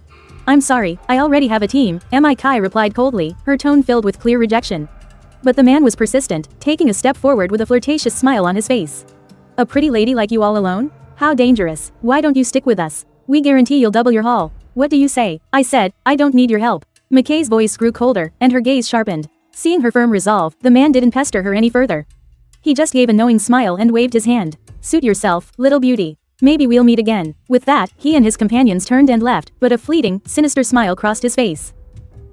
A: I'm sorry, I already have a team, Mikai replied coldly, her tone filled with clear rejection. But the man was persistent, taking a step forward with a flirtatious smile on his face. A pretty lady like you all alone? How dangerous. Why don't you stick with us? We guarantee you'll double your haul. What do you say? I said, I don't need your help. Mikai's voice grew colder, and her gaze sharpened. Seeing her firm resolve, the man didn't pester her any further. He just gave a knowing smile and waved his hand. Suit yourself, little beauty. Maybe we'll meet again. With that, he and his companions turned and left, but a fleeting, sinister smile crossed his face.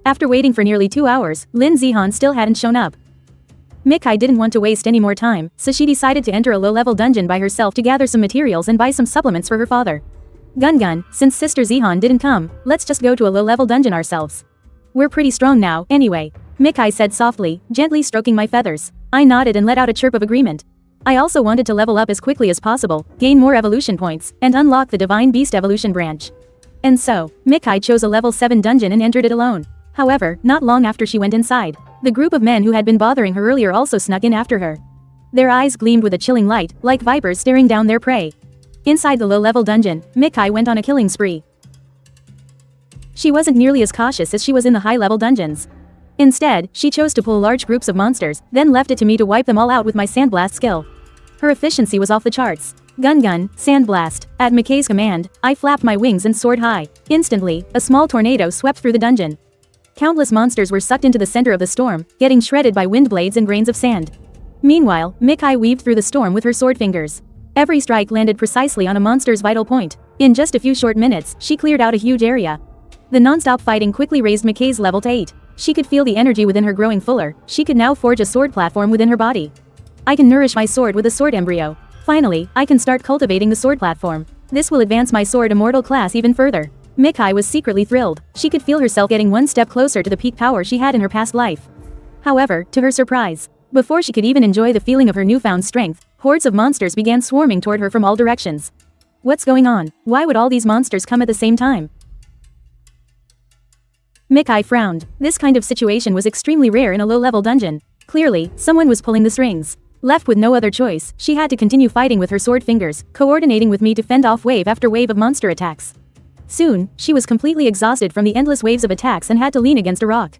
A: After waiting for nearly 2 hours, Lin Zihan still hadn't shown up. Mikai didn't want to waste any more time, so she decided to enter a low-level dungeon by herself to gather some materials and buy some supplements for her father. Gun, since Sister Zihan didn't come, let's just go to a low-level dungeon ourselves. We're pretty strong now, anyway, Mikai said softly, gently stroking my feathers. I nodded and let out a chirp of agreement. I also wanted to level up as quickly as possible, gain more evolution points, and unlock the Divine Beast evolution branch. And so, Mikai chose a level 7 dungeon and entered it alone. However, not long after she went inside, the group of men who had been bothering her earlier also snuck in after her. Their eyes gleamed with a chilling light, like vipers staring down their prey. Inside the low-level dungeon, Mikai went on a killing spree. She wasn't nearly as cautious as she was in the high-level dungeons. Instead, she chose to pull large groups of monsters, then left it to me to wipe them all out with my sandblast skill. Her efficiency was off the charts. Gun, sandblast. At Mikai's command, I flapped my wings and soared high. Instantly, a small tornado swept through the dungeon. Countless monsters were sucked into the center of the storm, getting shredded by wind blades and grains of sand. Meanwhile, Mikai weaved through the storm with her sword fingers. Every strike landed precisely on a monster's vital point. In just a few short minutes, she cleared out a huge area. The non-stop fighting quickly raised Mikai's level to 8. She could feel the energy within her growing fuller. She could now forge a sword platform within her body. I can nourish my sword with a sword embryo. Finally, I can start cultivating the sword platform. This will advance my sword immortal class even further. Mikai was secretly thrilled. She could feel herself getting one step closer to the peak power she had in her past life. However, to her surprise, before she could even enjoy the feeling of her newfound strength, hordes of monsters began swarming toward her from all directions. What's going on? Why would all these monsters come at the same time? Mikai frowned. This kind of situation was extremely rare in a low-level dungeon. Clearly, someone was pulling the strings. Left with no other choice, she had to continue fighting with her sword fingers, coordinating with me to fend off wave after wave of monster attacks. Soon, she was completely exhausted from the endless waves of attacks and had to lean against a rock.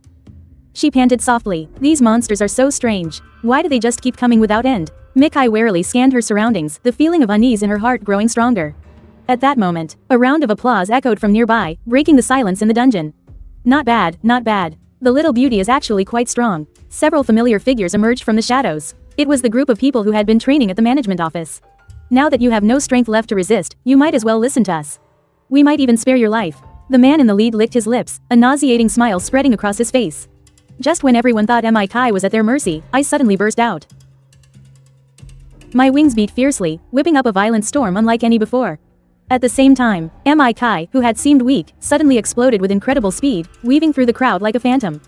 A: She panted softly. These monsters are so strange. Why do they just keep coming without end? Mikai warily scanned her surroundings, the feeling of unease in her heart growing stronger. At that moment, a round of applause echoed from nearby, breaking the silence in the dungeon. Not bad, not bad. The little beauty is actually quite strong. Several familiar figures emerged from the shadows. It was the group of people who had been training at the management office. Now that you have no strength left to resist, you might as well listen to us. We might even spare your life. The man in the lead licked his lips, a nauseating smile spreading across his face. Just when everyone thought Mikai was at their mercy, I suddenly burst out. My wings beat fiercely, whipping up a violent storm unlike any before. At the same time, Mikai, who had seemed weak, suddenly exploded with incredible speed, weaving through the crowd like a phantom.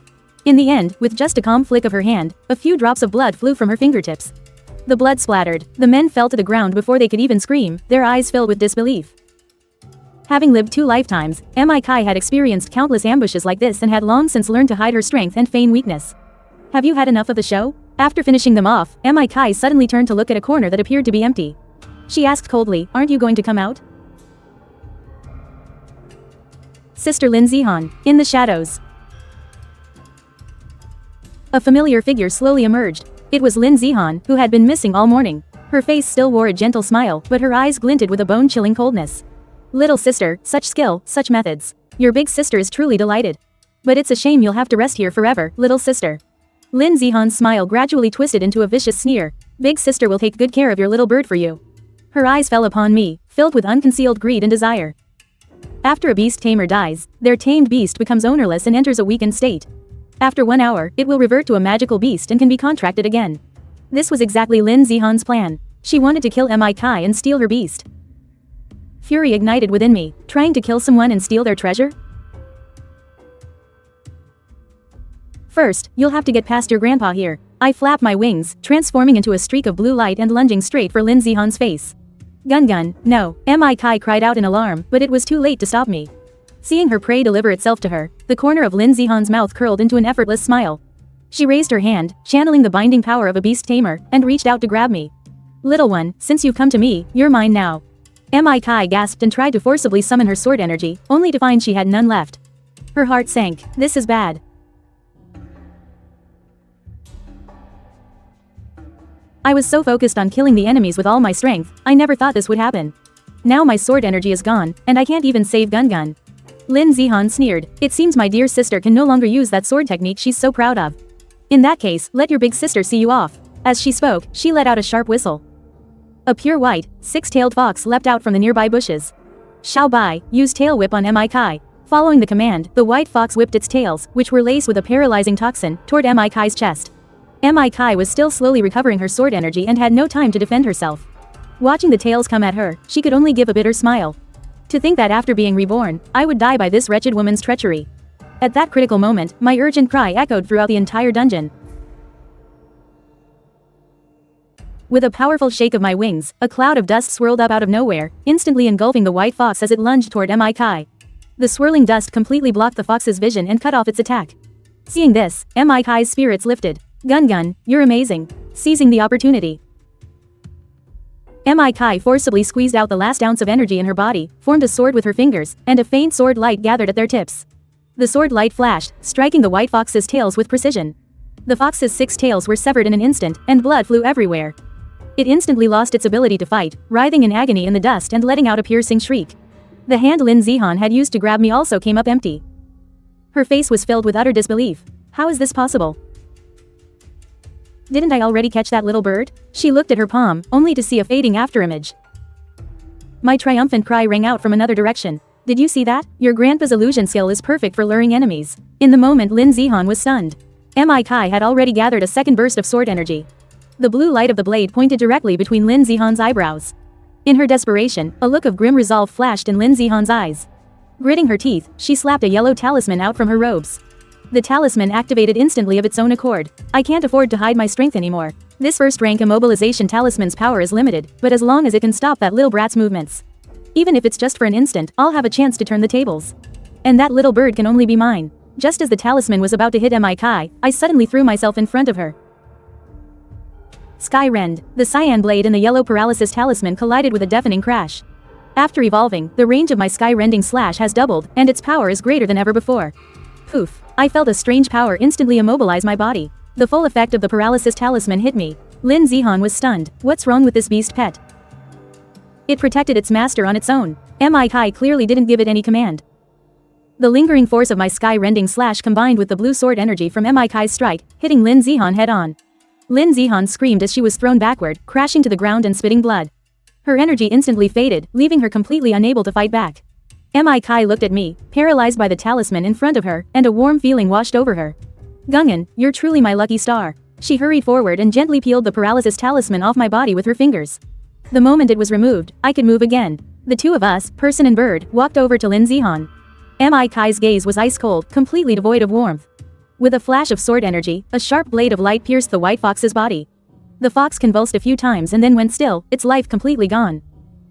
A: In the end, with just a calm flick of her hand, a few drops of blood flew from her fingertips. The blood splattered. The men fell to the ground before they could even scream, their eyes filled with disbelief. Having lived 2 lifetimes, Mikai had experienced countless ambushes like this and had long since learned to hide her strength and feign weakness. Have you had enough of the show? After finishing them off, Mikai suddenly turned to look at a corner that appeared to be empty. She asked coldly, "Aren't you going to come out?" Sister Lin Zihan, in the shadows. A familiar figure slowly emerged. It was Lin Zihan, who had been missing all morning. Her face still wore a gentle smile, but her eyes glinted with a bone-chilling coldness. "Little sister, such skill, such methods. Your big sister is truly delighted. But it's a shame you'll have to rest here forever, little sister." Lin Zihan's smile gradually twisted into a vicious sneer. "Big sister will take good care of your little bird for you." Her eyes fell upon me, filled with unconcealed greed and desire. After a beast tamer dies, their tamed beast becomes ownerless and enters a weakened state. After 1 hour, it will revert to a magical beast and can be contracted again. This was exactly Lin Zihan's plan. She wanted to kill Mikai and steal her beast. Fury ignited within me, trying to kill someone and steal their treasure? First, you'll have to get past your grandpa here. I flapped my wings, transforming into a streak of blue light and lunging straight for Lin Zihan's face. Gun, no, Mikai cried out in alarm, but it was too late to stop me. Seeing her prey deliver itself to her, the corner of Lin Zihan's mouth curled into an effortless smile. She raised her hand, channeling the binding power of a beast tamer, and reached out to grab me. "Little one, since you've come to me, you're mine now." Mikai gasped and tried to forcibly summon her sword energy, only to find she had none left. Her heart sank. This is bad. I was so focused on killing the enemies with all my strength, I never thought this would happen. Now my sword energy is gone, and I can't even save Gun. Lin Zihan sneered. "It seems my dear sister can no longer use that sword technique she's so proud of. In that case, let your big sister see you off." As she spoke, she let out a sharp whistle. A pure white, 6-tailed fox leapt out from the nearby bushes. "Xiao Bai, use tail whip on Mikai." Following the command, the white fox whipped its tails, which were laced with a paralyzing toxin, toward Mikai's chest. Mikai was still slowly recovering her sword energy and had no time to defend herself. Watching the tails come at her, she could only give a bitter smile. To think that after being reborn, I would die by this wretched woman's treachery. At that critical moment, my urgent cry echoed throughout the entire dungeon. With a powerful shake of my wings, a cloud of dust swirled up out of nowhere, instantly engulfing the white fox as it lunged toward Mikai. The swirling dust completely blocked the fox's vision and cut off its attack. Seeing this, Mikai's spirits lifted. Gun, you're amazing. Seizing the opportunity. Mi Kai forcibly squeezed out the last ounce of energy in her body, formed a sword with her fingers, and a faint sword light gathered at their tips. The sword light flashed, striking the white fox's tails with precision. The fox's 6 tails were severed in an instant, and blood flew everywhere. It instantly lost its ability to fight, writhing in agony in the dust and letting out a piercing shriek. The hand Lin Zihan had used to grab me also came up empty. Her face was filled with utter disbelief. How is this possible? Didn't I already catch that little bird? She looked at her palm, only to see a fading afterimage. My triumphant cry rang out from another direction. Did you see that? Your grandpa's illusion skill is perfect for luring enemies. In the moment Lin Zihan was stunned. Mi Kai had already gathered a second burst of sword energy. The blue light of the blade pointed directly between Lin Zihan's eyebrows. In her desperation, a look of grim resolve flashed in Lin Zihan's eyes. Gritting her teeth, she slapped a yellow talisman out from her robes. The talisman activated instantly of its own accord. I can't afford to hide my strength anymore. This first-rank immobilization talisman's power is limited, but as long as it can stop that little brat's movements. Even if it's just for an instant, I'll have a chance to turn the tables. And that little bird can only be mine. Just as the talisman was about to hit Mi Kai, I suddenly threw myself in front of her. Sky Rend, the cyan blade and the yellow paralysis talisman collided with a deafening crash. After evolving, the range of my sky rending slash has doubled, and its power is greater than ever before. Poof. I felt a strange power instantly immobilize my body. The full effect of the paralysis talisman hit me. Lin Zihan was stunned. What's wrong with this beast pet? It protected its master on its own. Mi Kai clearly didn't give it any command. The lingering force of my sky rending slash combined with the blue sword energy from Mi Kai's strike, hitting Lin Zihan head on. Lin Zihan screamed as she was thrown backward, crashing to the ground and spitting blood. Her energy instantly faded, leaving her completely unable to fight back. Mi Kai looked at me, paralyzed by the talisman in front of her, and a warm feeling washed over her. Gungin, you're truly my lucky star. She hurried forward and gently peeled the paralysis talisman off my body with her fingers. The moment it was removed, I could move again. The two of us, person and bird, walked over to Lin Zihan. Mi Kai's gaze was ice cold, completely devoid of warmth. With a flash of sword energy, a sharp blade of light pierced the white fox's body. The fox convulsed a few times and then went still, its life completely gone.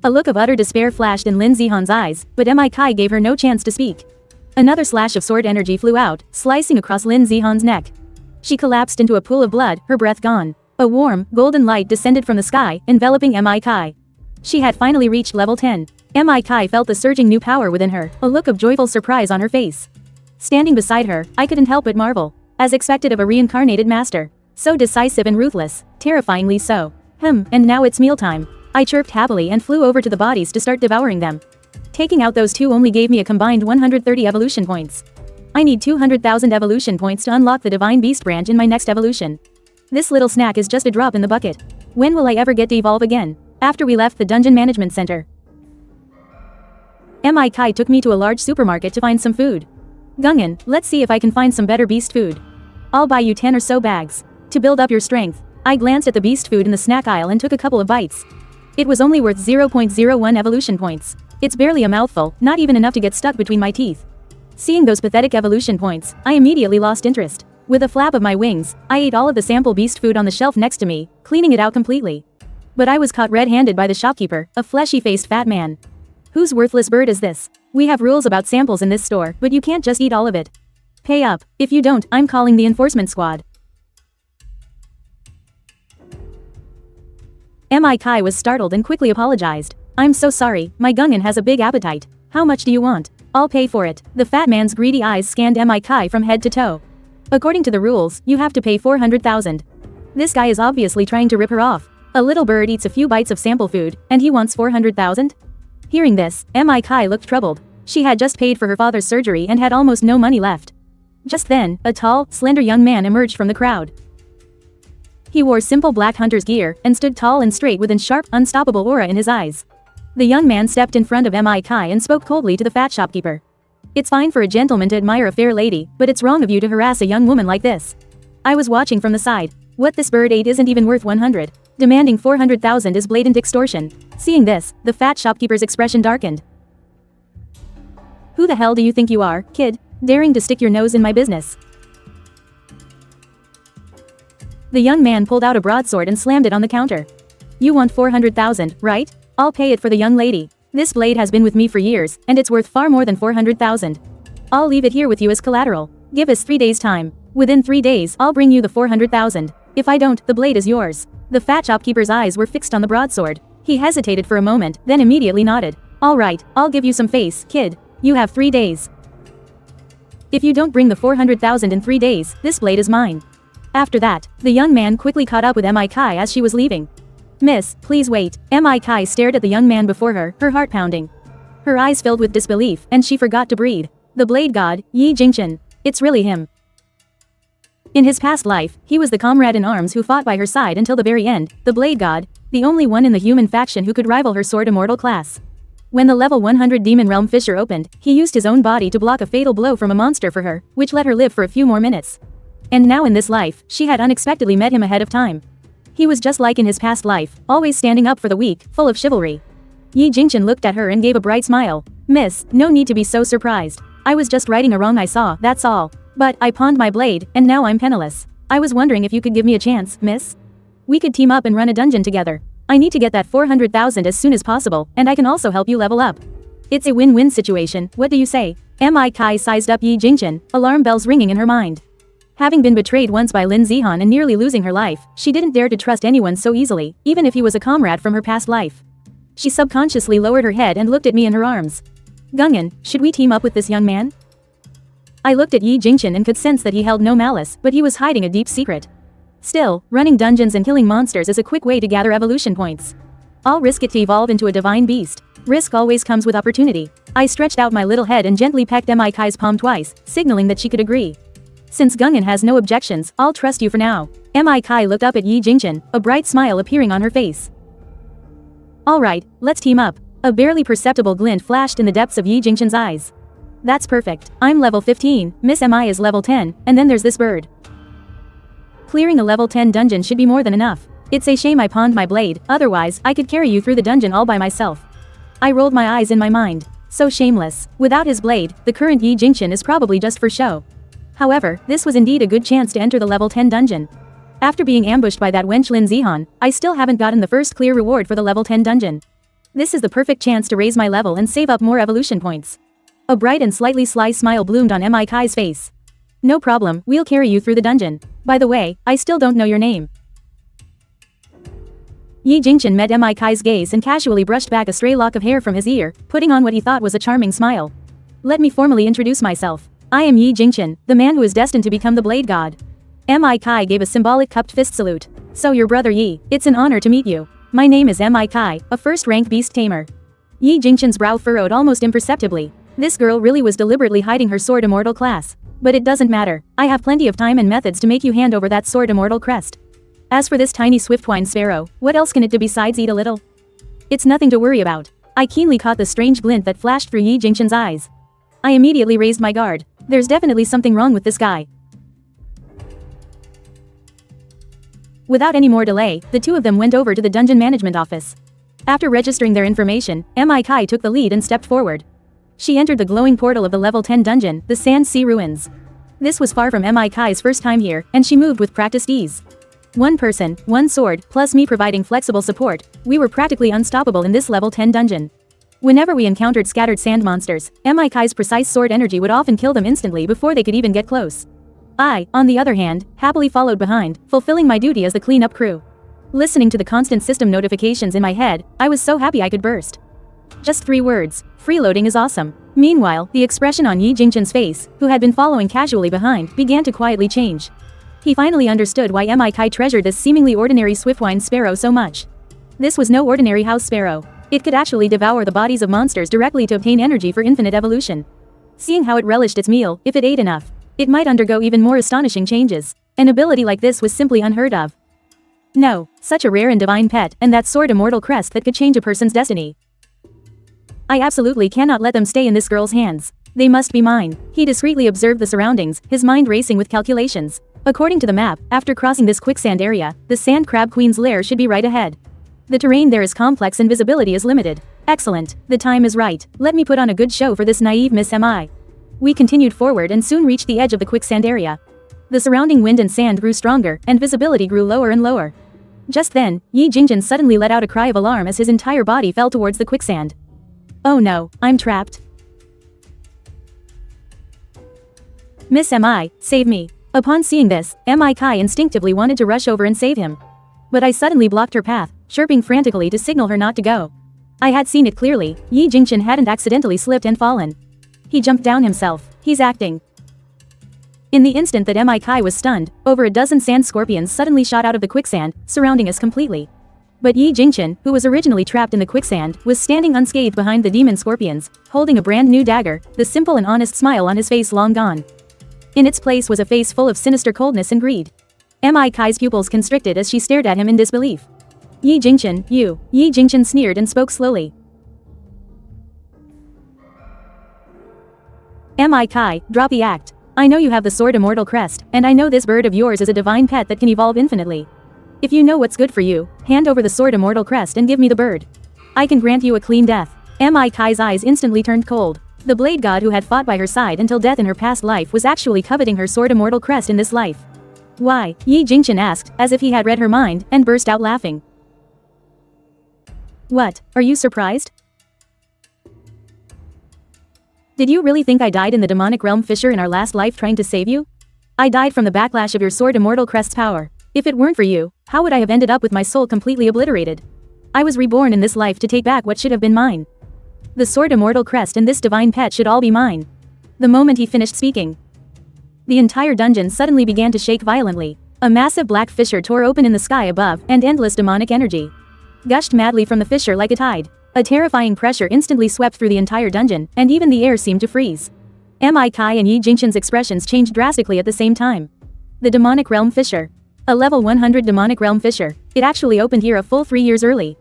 A: A look of utter despair flashed in Lin Zihan's eyes, but Mi Kai gave her no chance to speak. Another slash of sword energy flew out, slicing across Lin Zihan's neck. She collapsed into a pool of blood, her breath gone. A warm, golden light descended from the sky, enveloping Mi Kai. She had finally reached level 10. Mi Kai felt the surging new power within her, a look of joyful surprise on her face. Standing beside her, I couldn't help but marvel. As expected of a reincarnated master. So decisive and ruthless, terrifyingly so. And now it's mealtime. I chirped happily and flew over to the bodies to start devouring them. Taking out those two only gave me a combined 130 evolution points. I need 200,000 evolution points to unlock the Divine Beast branch in my next evolution. This little snack is just a drop in the bucket. When will I ever get to evolve again? After we left the Dungeon Management Center, Mi Kai took me to a large supermarket to find some food. Gungin, let's see if I can find some better beast food. I'll buy you 10 or so bags. To build up your strength. I glanced at the beast food in the snack aisle and took a couple of bites. It was only worth 0.01 evolution points. It's barely a mouthful, not even enough to get stuck between my teeth. Seeing those pathetic evolution points, I immediately lost interest. With a flap of my wings, I ate all of the sample beast food on the shelf next to me, cleaning it out completely. But I was caught red-handed by the shopkeeper, a fleshy-faced fat man. Whose worthless bird is this? We have rules about samples in this store, but you can't just eat all of it. Pay up. If you don't, I'm calling the enforcement squad. Mi Kai was startled and quickly apologized. I'm so sorry, my Gungin has a big appetite. How much do you want? I'll pay for it. The fat man's greedy eyes scanned Mi Kai from head to toe. According to the rules, you have to pay 400,000. This guy is obviously trying to rip her off. A little bird eats a few bites of sample food, and he wants 400,000? Hearing this, Mi Kai looked troubled. She had just paid for her father's surgery and had almost no money left. Just then, a tall, slender young man emerged from the crowd. He wore simple black hunter's gear, and stood tall and straight with a sharp, unstoppable aura in his eyes. The young man stepped in front of Mi Kai and spoke coldly to the fat shopkeeper. It's fine for a gentleman to admire a fair lady, but it's wrong of you to harass a young woman like this. I was watching from the side. What this bird ate isn't even worth 100. Demanding 400,000 is blatant extortion. Seeing this, the fat shopkeeper's expression darkened. Who the hell do you think you are, kid, daring to stick your nose in my business? The young man pulled out a broadsword and slammed it on the counter. You want 400,000, right? I'll pay it for the young lady. This blade has been with me for years, and it's worth far more than 400,000. I'll leave it here with you as collateral. Give us 3 days time. Within 3 days, I'll bring you the 400,000. If I don't, the blade is yours. The fat shopkeeper's eyes were fixed on the broadsword. He hesitated for a moment, then immediately nodded. Alright, I'll give you some face, kid. You have 3 days. If you don't bring the 400,000 in 3 days, this blade is mine. After that, the young man quickly caught up with Mi Kai as she was leaving. Miss, please wait. Mi Kai stared at the young man before her, her heart pounding. Her eyes filled with disbelief, and she forgot to breathe. The blade god, Yi Jingchen. It's really him. In his past life, he was the comrade in arms who fought by her side until the very end, the blade god, the only one in the human faction who could rival her sword immortal class. When the level 100 Demon Realm fissure opened, he used his own body to block a fatal blow from a monster for her, which let her live for a few more minutes. And now in this life, she had unexpectedly met him ahead of time. He was just like in his past life, always standing up for the weak, full of chivalry. Yi Jingchen looked at her and gave a bright smile. Miss, no need to be so surprised. I was just righting a wrong I saw, that's all. But I pawned my blade, and now I'm penniless. I was wondering if you could give me a chance, miss? We could team up and run a dungeon together. I need to get that 400,000 as soon as possible, and I can also help you level up. It's a win-win situation, what do you say? Mi Kai sized up Yi Jingchen, alarm bells ringing in her mind. Having been betrayed once by Lin Zihan and nearly losing her life, she didn't dare to trust anyone so easily, even if he was a comrade from her past life. She subconsciously lowered her head and looked at me in her arms. Gungan, should we team up with this young man? I looked at Yi Jingchen and could sense that he held no malice, but he was hiding a deep secret. Still, running dungeons and killing monsters is a quick way to gather evolution points. I'll risk it to evolve into a divine beast. Risk always comes with opportunity. I stretched out my little head and gently pecked Mi Kai's palm twice, signaling that she could agree. Since Gungan has no objections, I'll trust you for now. Mi Kai looked up at Yi Jingchen, a bright smile appearing on her face. Alright, let's team up. A barely perceptible glint flashed in the depths of Yi Jingchen's eyes. That's perfect. I'm level 15, Miss Mi is level 10, and then there's this bird. Clearing a level 10 dungeon should be more than enough. It's a shame I pawned my blade, otherwise, I could carry you through the dungeon all by myself. I rolled my eyes in my mind. So shameless. Without his blade, the current Yi Jingchen is probably just for show. However, this was indeed a good chance to enter the level 10 dungeon. After being ambushed by that wench Lin Zihan, I still haven't gotten the first clear reward for the level 10 dungeon. This is the perfect chance to raise my level and save up more evolution points. A bright and slightly sly smile bloomed on Mi Kai's face. No problem, we'll carry you through the dungeon. By the way, I still don't know your name. Yi Jingchen met Mi Kai's gaze and casually brushed back a stray lock of hair from his ear, putting on what he thought was a charming smile. Let me formally introduce myself. I am Yi Jingchen, the man who is destined to become the Blade God. Mi Kai gave a symbolic cupped fist salute. So your brother Yi, it's an honor to meet you. My name is Mi Kai, a first-rank beast tamer. Yi Jingchen's brow furrowed almost imperceptibly. This girl really was deliberately hiding her sword immortal class. But it doesn't matter, I have plenty of time and methods to make you hand over that sword immortal crest. As for this tiny swiftwine sparrow, what else can it do besides eat a little? It's nothing to worry about. I keenly caught the strange glint that flashed through Yi Jingchen's eyes. I immediately raised my guard. There's definitely something wrong with this guy. Without any more delay, the two of them went over to the dungeon management office. After registering their information, Mi Kai took the lead and stepped forward. She entered the glowing portal of the level 10 dungeon, the Sand Sea Ruins. This was far from Mi Kai's first time here, and she moved with practiced ease. One person, one sword, plus me providing flexible support, we were practically unstoppable in this level 10 dungeon. Whenever we encountered scattered sand monsters, Mi Kai's precise sword energy would often kill them instantly before they could even get close. I, on the other hand, happily followed behind, fulfilling my duty as the cleanup crew. Listening to the constant system notifications in my head, I was so happy I could burst. Just 3 words. Freeloading is awesome. Meanwhile, the expression on Yi Jingchen's face, who had been following casually behind, began to quietly change. He finally understood why Mi Kai treasured this seemingly ordinary swiftwine sparrow so much. This was no ordinary house sparrow. It could actually devour the bodies of monsters directly to obtain energy for infinite evolution. Seeing how it relished its meal, if it ate enough, it might undergo even more astonishing changes. An ability like this was simply unheard of. No, such a rare and divine pet, and that sword immortal crest that could change a person's destiny. I absolutely cannot let them stay in this girl's hands. They must be mine. He discreetly observed the surroundings, his mind racing with calculations. According to the map, after crossing this quicksand area, the Sand Crab Queen's lair should be right ahead. The terrain there is complex and visibility is limited. Excellent. The time is right. Let me put on a good show for this naive Miss Mi. We continued forward and soon reached the edge of the quicksand area. The surrounding wind and sand grew stronger, and visibility grew lower and lower. Just then, Yi Jingchen suddenly let out a cry of alarm as his entire body fell towards the quicksand. Oh no, I'm trapped. Miss Mi, save me. Upon seeing this, Mi Kai instinctively wanted to rush over and save him. But I suddenly blocked her path, chirping frantically to signal her not to go. I had seen it clearly, Yi Jingchen hadn't accidentally slipped and fallen. He jumped down himself, he's acting. In the instant that Mi Kai was stunned, over a dozen sand scorpions suddenly shot out of the quicksand, surrounding us completely. But Yi Jingchen, who was originally trapped in the quicksand, was standing unscathed behind the demon scorpions, holding a brand new dagger, the simple and honest smile on his face long gone. In its place was a face full of sinister coldness and greed. Mi Kai's pupils constricted as she stared at him in disbelief. Yi Jingchen, you. Yi Jingchen sneered and spoke slowly. Mi Kai, drop the act. I know you have the sword immortal crest, and I know this bird of yours is a divine pet that can evolve infinitely. If you know what's good for you, hand over the sword immortal crest and give me the bird. I can grant you a clean death. Mi Kai's eyes instantly turned cold. The blade god who had fought by her side until death in her past life was actually coveting her sword immortal crest in this life. Why? Yi Jingchen asked, as if he had read her mind, and burst out laughing. What, are you surprised? Did you really think I died in the demonic realm, Fisher, in our last life trying to save you? I died from the backlash of your sword immortal crest's power. If it weren't for you, how would I have ended up with my soul completely obliterated? I was reborn in this life to take back what should have been mine. The sword immortal crest and this divine pet should all be mine. The moment he finished speaking, the entire dungeon suddenly began to shake violently. A massive black fissure tore open in the sky above, and endless demonic energy gushed madly from the fissure like a tide. A terrifying pressure instantly swept through the entire dungeon, and even the air seemed to freeze. Mi Kai and Yi Jingchen's expressions changed drastically at the same time. The demonic realm fissure. A level 100 demonic realm fissure. It actually opened here a full 3 years early.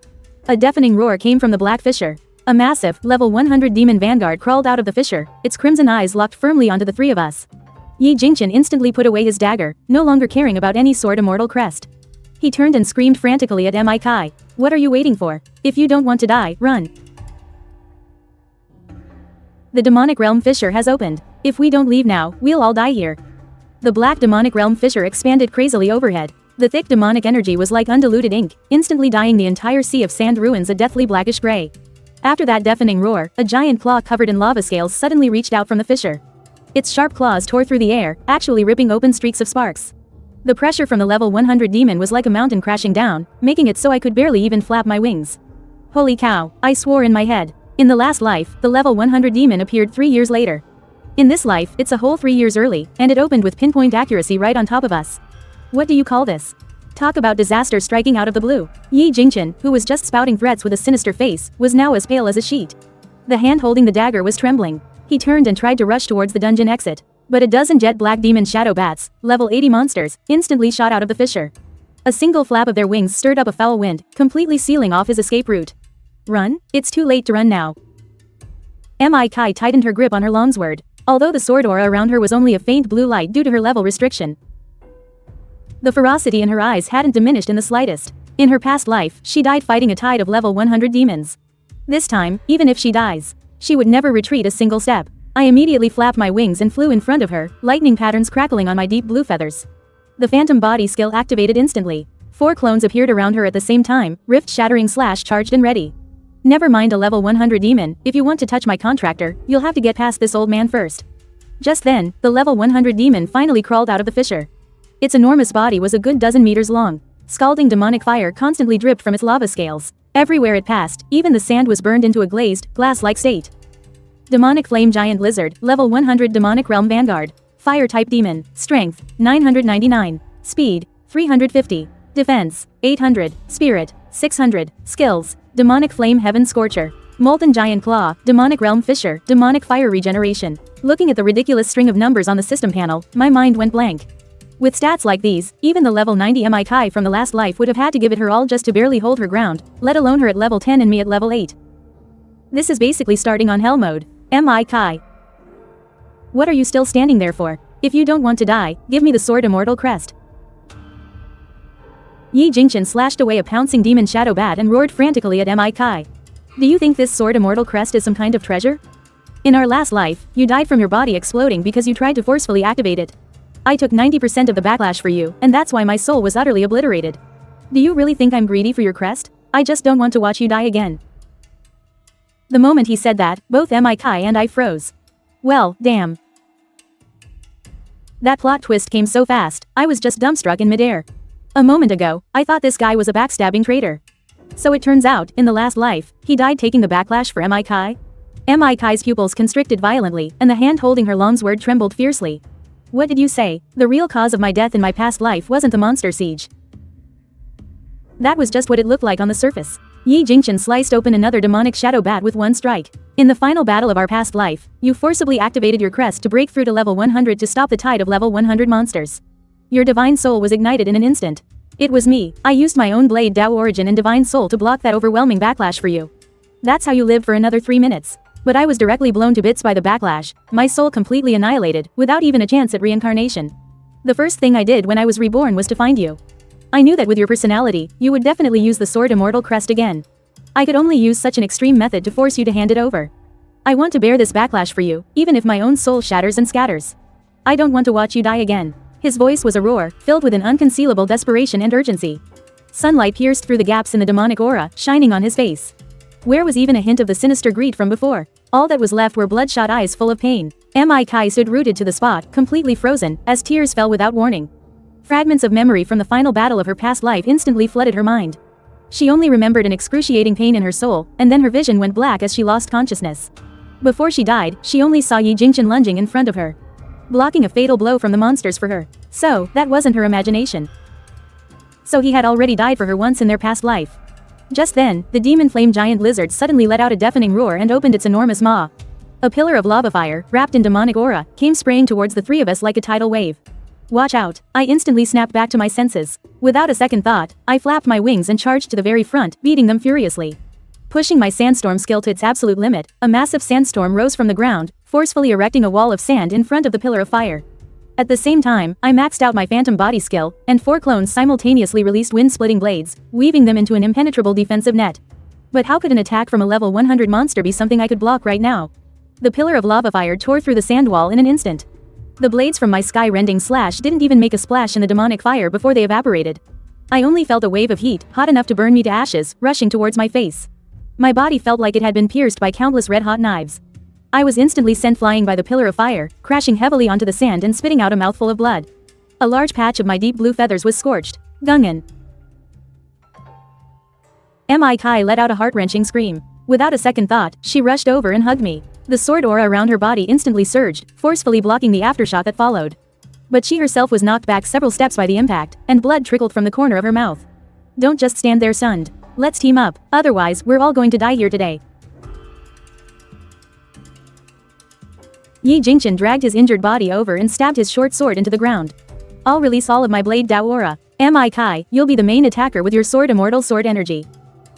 A: A deafening roar came from the black fissure. A massive, level 100 demon vanguard crawled out of the fissure, its crimson eyes locked firmly onto the three of us. Yi Jingchen instantly put away his dagger, no longer caring about any sword immortal crest. He turned and screamed frantically at Mi Kai. What are you waiting for? If you don't want to die, run. The demonic realm fissure has opened. If we don't leave now, we'll all die here. The black demonic realm fissure expanded crazily overhead. The thick demonic energy was like undiluted ink, instantly dyeing the entire sea of sand ruins a deathly blackish gray. After that deafening roar, a giant claw covered in lava scales suddenly reached out from the fissure. Its sharp claws tore through the air, actually ripping open streaks of sparks. The pressure from the level 100 demon was like a mountain crashing down, making it so I could barely even flap my wings. Holy cow, I swore in my head. In the last life, the level 100 demon appeared 3 years later. In this life, it's a whole 3 years early, and it opened with pinpoint accuracy right on top of us. What do you call this? Talk about disaster striking out of the blue. Yi Jingchen, who was just spouting threats with a sinister face, was now as pale as a sheet. The hand holding the dagger was trembling. He turned and tried to rush towards the dungeon exit. But a dozen jet black demon shadow bats, level 80 monsters, instantly shot out of the fissure. A single flap of their wings stirred up a foul wind, completely sealing off his escape route. Run? It's too late to run now. Mi Kai tightened her grip on her longsword, although the sword aura around her was only a faint blue light due to her level restriction. The ferocity in her eyes hadn't diminished in the slightest. In her past life, she died fighting a tide of level 100 demons. This time, even if she dies, she would never retreat a single step. I immediately flapped my wings and flew in front of her, lightning patterns crackling on my deep blue feathers. The phantom body skill activated instantly. 4 clones appeared around her at the same time, rift-shattering slash charged and ready. Never mind a level 100 demon, if you want to touch my contractor, you'll have to get past this old man first. Just then, the level 100 demon finally crawled out of the fissure. Its enormous body was a good dozen meters long. Scalding demonic fire constantly dripped from its lava scales. Everywhere it passed, even the sand was burned into a glazed, glass-like state. Demonic Flame Giant Lizard, level 100 Demonic Realm Vanguard. Fire-type demon, strength, 999. Speed, 350. Defense, 800. Spirit, 600. Skills, Demonic Flame Heaven Scorcher. Molten Giant Claw, Demonic Realm Fissure, Demonic Fire Regeneration. Looking at the ridiculous string of numbers on the system panel, my mind went blank. With stats like these, even the level 90 Mi Kai from the last life would have had to give it her all just to barely hold her ground, let alone her at level 10 and me at level 8. This is basically starting on hell mode. Mi Kai. What are you still standing there for? If you don't want to die, give me the sword immortal crest. Yi Jingchen slashed away a pouncing demon shadow bat and roared frantically at Mi Kai. Do you think this sword immortal crest is some kind of treasure? In our last life, you died from your body exploding because you tried to forcefully activate it. I took 90% of the backlash for you, and that's why my soul was utterly obliterated. Do you really think I'm greedy for your crest? I just don't want to watch you die again. The moment he said that, both Mi Kai and I froze. Well, damn. That plot twist came so fast, I was just dumbstruck in midair. A moment ago, I thought this guy was a backstabbing traitor. So it turns out, in the last life, he died taking the backlash for Mi Kai? Mi Kai's pupils constricted violently, and the hand holding her longsword trembled fiercely. What did you say? The real cause of my death in my past life wasn't the monster siege. That was just what it looked like on the surface. Yi Jingchen sliced open another demonic shadow bat with one strike. In the final battle of our past life, you forcibly activated your crest to break through to level 100 to stop the tide of level 100 monsters. Your divine soul was ignited in an instant. It was me. I used my own blade Dao origin and divine soul to block that overwhelming backlash for you. That's how you lived for another 3 minutes. But I was directly blown to bits by the backlash, my soul completely annihilated, without even a chance at reincarnation. The first thing I did when I was reborn was to find you. I knew that with your personality, you would definitely use the Sword Immortal crest again. I could only use such an extreme method to force you to hand it over. I want to bear this backlash for you, even if my own soul shatters and scatters. I don't want to watch you die again. His voice was a roar, filled with an unconcealable desperation and urgency. Sunlight pierced through the gaps in the demonic aura, shining on his face. Where was even a hint of the sinister greed from before? All that was left were bloodshot eyes full of pain. Mi Kai stood rooted to the spot, completely frozen, as tears fell without warning. Fragments of memory from the final battle of her past life instantly flooded her mind. She only remembered an excruciating pain in her soul, and then her vision went black as she lost consciousness. Before she died, she only saw Yi Jingchen lunging in front of her, blocking a fatal blow from the monsters for her. So, that wasn't her imagination. So he had already died for her once in their past life. Just then, the demon flame giant lizard suddenly let out a deafening roar and opened its enormous maw. A pillar of lava fire, wrapped in demonic aura, came spraying towards the three of us like a tidal wave. Watch out! I instantly snapped back to my senses. Without a second thought, I flapped my wings and charged to the very front, beating them furiously. Pushing my sandstorm skill to its absolute limit, a massive sandstorm rose from the ground, forcefully erecting a wall of sand in front of the pillar of fire. At the same time, I maxed out my phantom body skill, and 4 clones simultaneously released wind-splitting blades, weaving them into an impenetrable defensive net. But how could an attack from a level 100 monster be something I could block right now? The pillar of lava fire tore through the sand wall in an instant. The blades from my sky-rending slash didn't even make a splash in the demonic fire before they evaporated. I only felt a wave of heat, hot enough to burn me to ashes, rushing towards my face. My body felt like it had been pierced by countless red-hot knives. I was instantly sent flying by the pillar of fire, crashing heavily onto the sand and spitting out a mouthful of blood. A large patch of my deep blue feathers was scorched. Gungin. Mi Kai let out a heart-wrenching scream. Without a second thought, she rushed over and hugged me. The sword aura around her body instantly surged, forcefully blocking the aftershock that followed. But she herself was knocked back several steps by the impact, and blood trickled from the corner of her mouth. Don't just stand there stunned. Let's team up, otherwise we're all going to die here today. Yi Jingchen dragged his injured body over and stabbed his short sword into the ground. I'll release all of my blade Dao aura. Mi Kai, you'll be the main attacker with your sword immortal sword energy.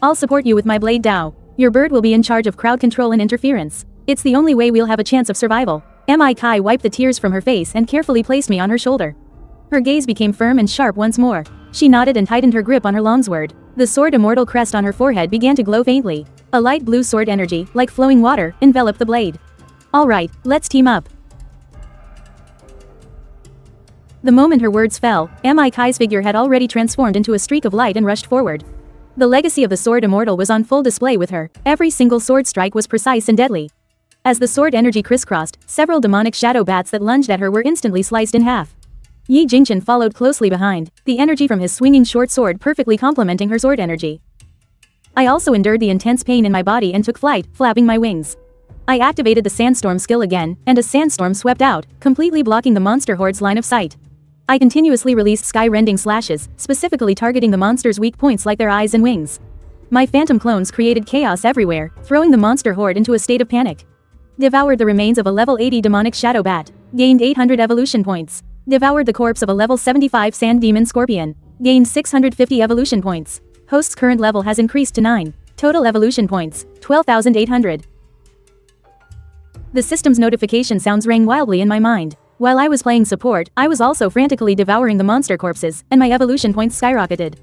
A: I'll support you with my blade Dao. Your bird will be in charge of crowd control and interference. It's the only way we'll have a chance of survival. Mi Kai wiped the tears from her face and carefully placed me on her shoulder. Her gaze became firm and sharp once more. She nodded and tightened her grip on her longsword. The sword immortal crest on her forehead began to glow faintly. A light blue sword energy, like flowing water, enveloped the blade. Alright, let's team up. The moment her words fell, Mi Kai's figure had already transformed into a streak of light and rushed forward. The legacy of the sword immortal was on full display with her. Every single sword strike was precise and deadly. As the sword energy crisscrossed, several demonic shadow bats that lunged at her were instantly sliced in half. Yi Jingchen followed closely behind, the energy from his swinging short sword perfectly complementing her sword energy. I also endured the intense pain in my body and took flight, flapping my wings. I activated the sandstorm skill again, and a sandstorm swept out, completely blocking the monster horde's line of sight. I continuously released sky-rending slashes, specifically targeting the monster's weak points like their eyes and wings. My phantom clones created chaos everywhere, throwing the monster horde into a state of panic. Devoured the remains of a level 80 demonic shadow bat. Gained 800 evolution points. Devoured the corpse of a level 75 sand demon scorpion. Gained 650 evolution points. Host's current level has increased to 9. Total evolution points, 12,800. The system's notification sounds rang wildly in my mind. While I was playing support, I was also frantically devouring the monster corpses, and my evolution points skyrocketed.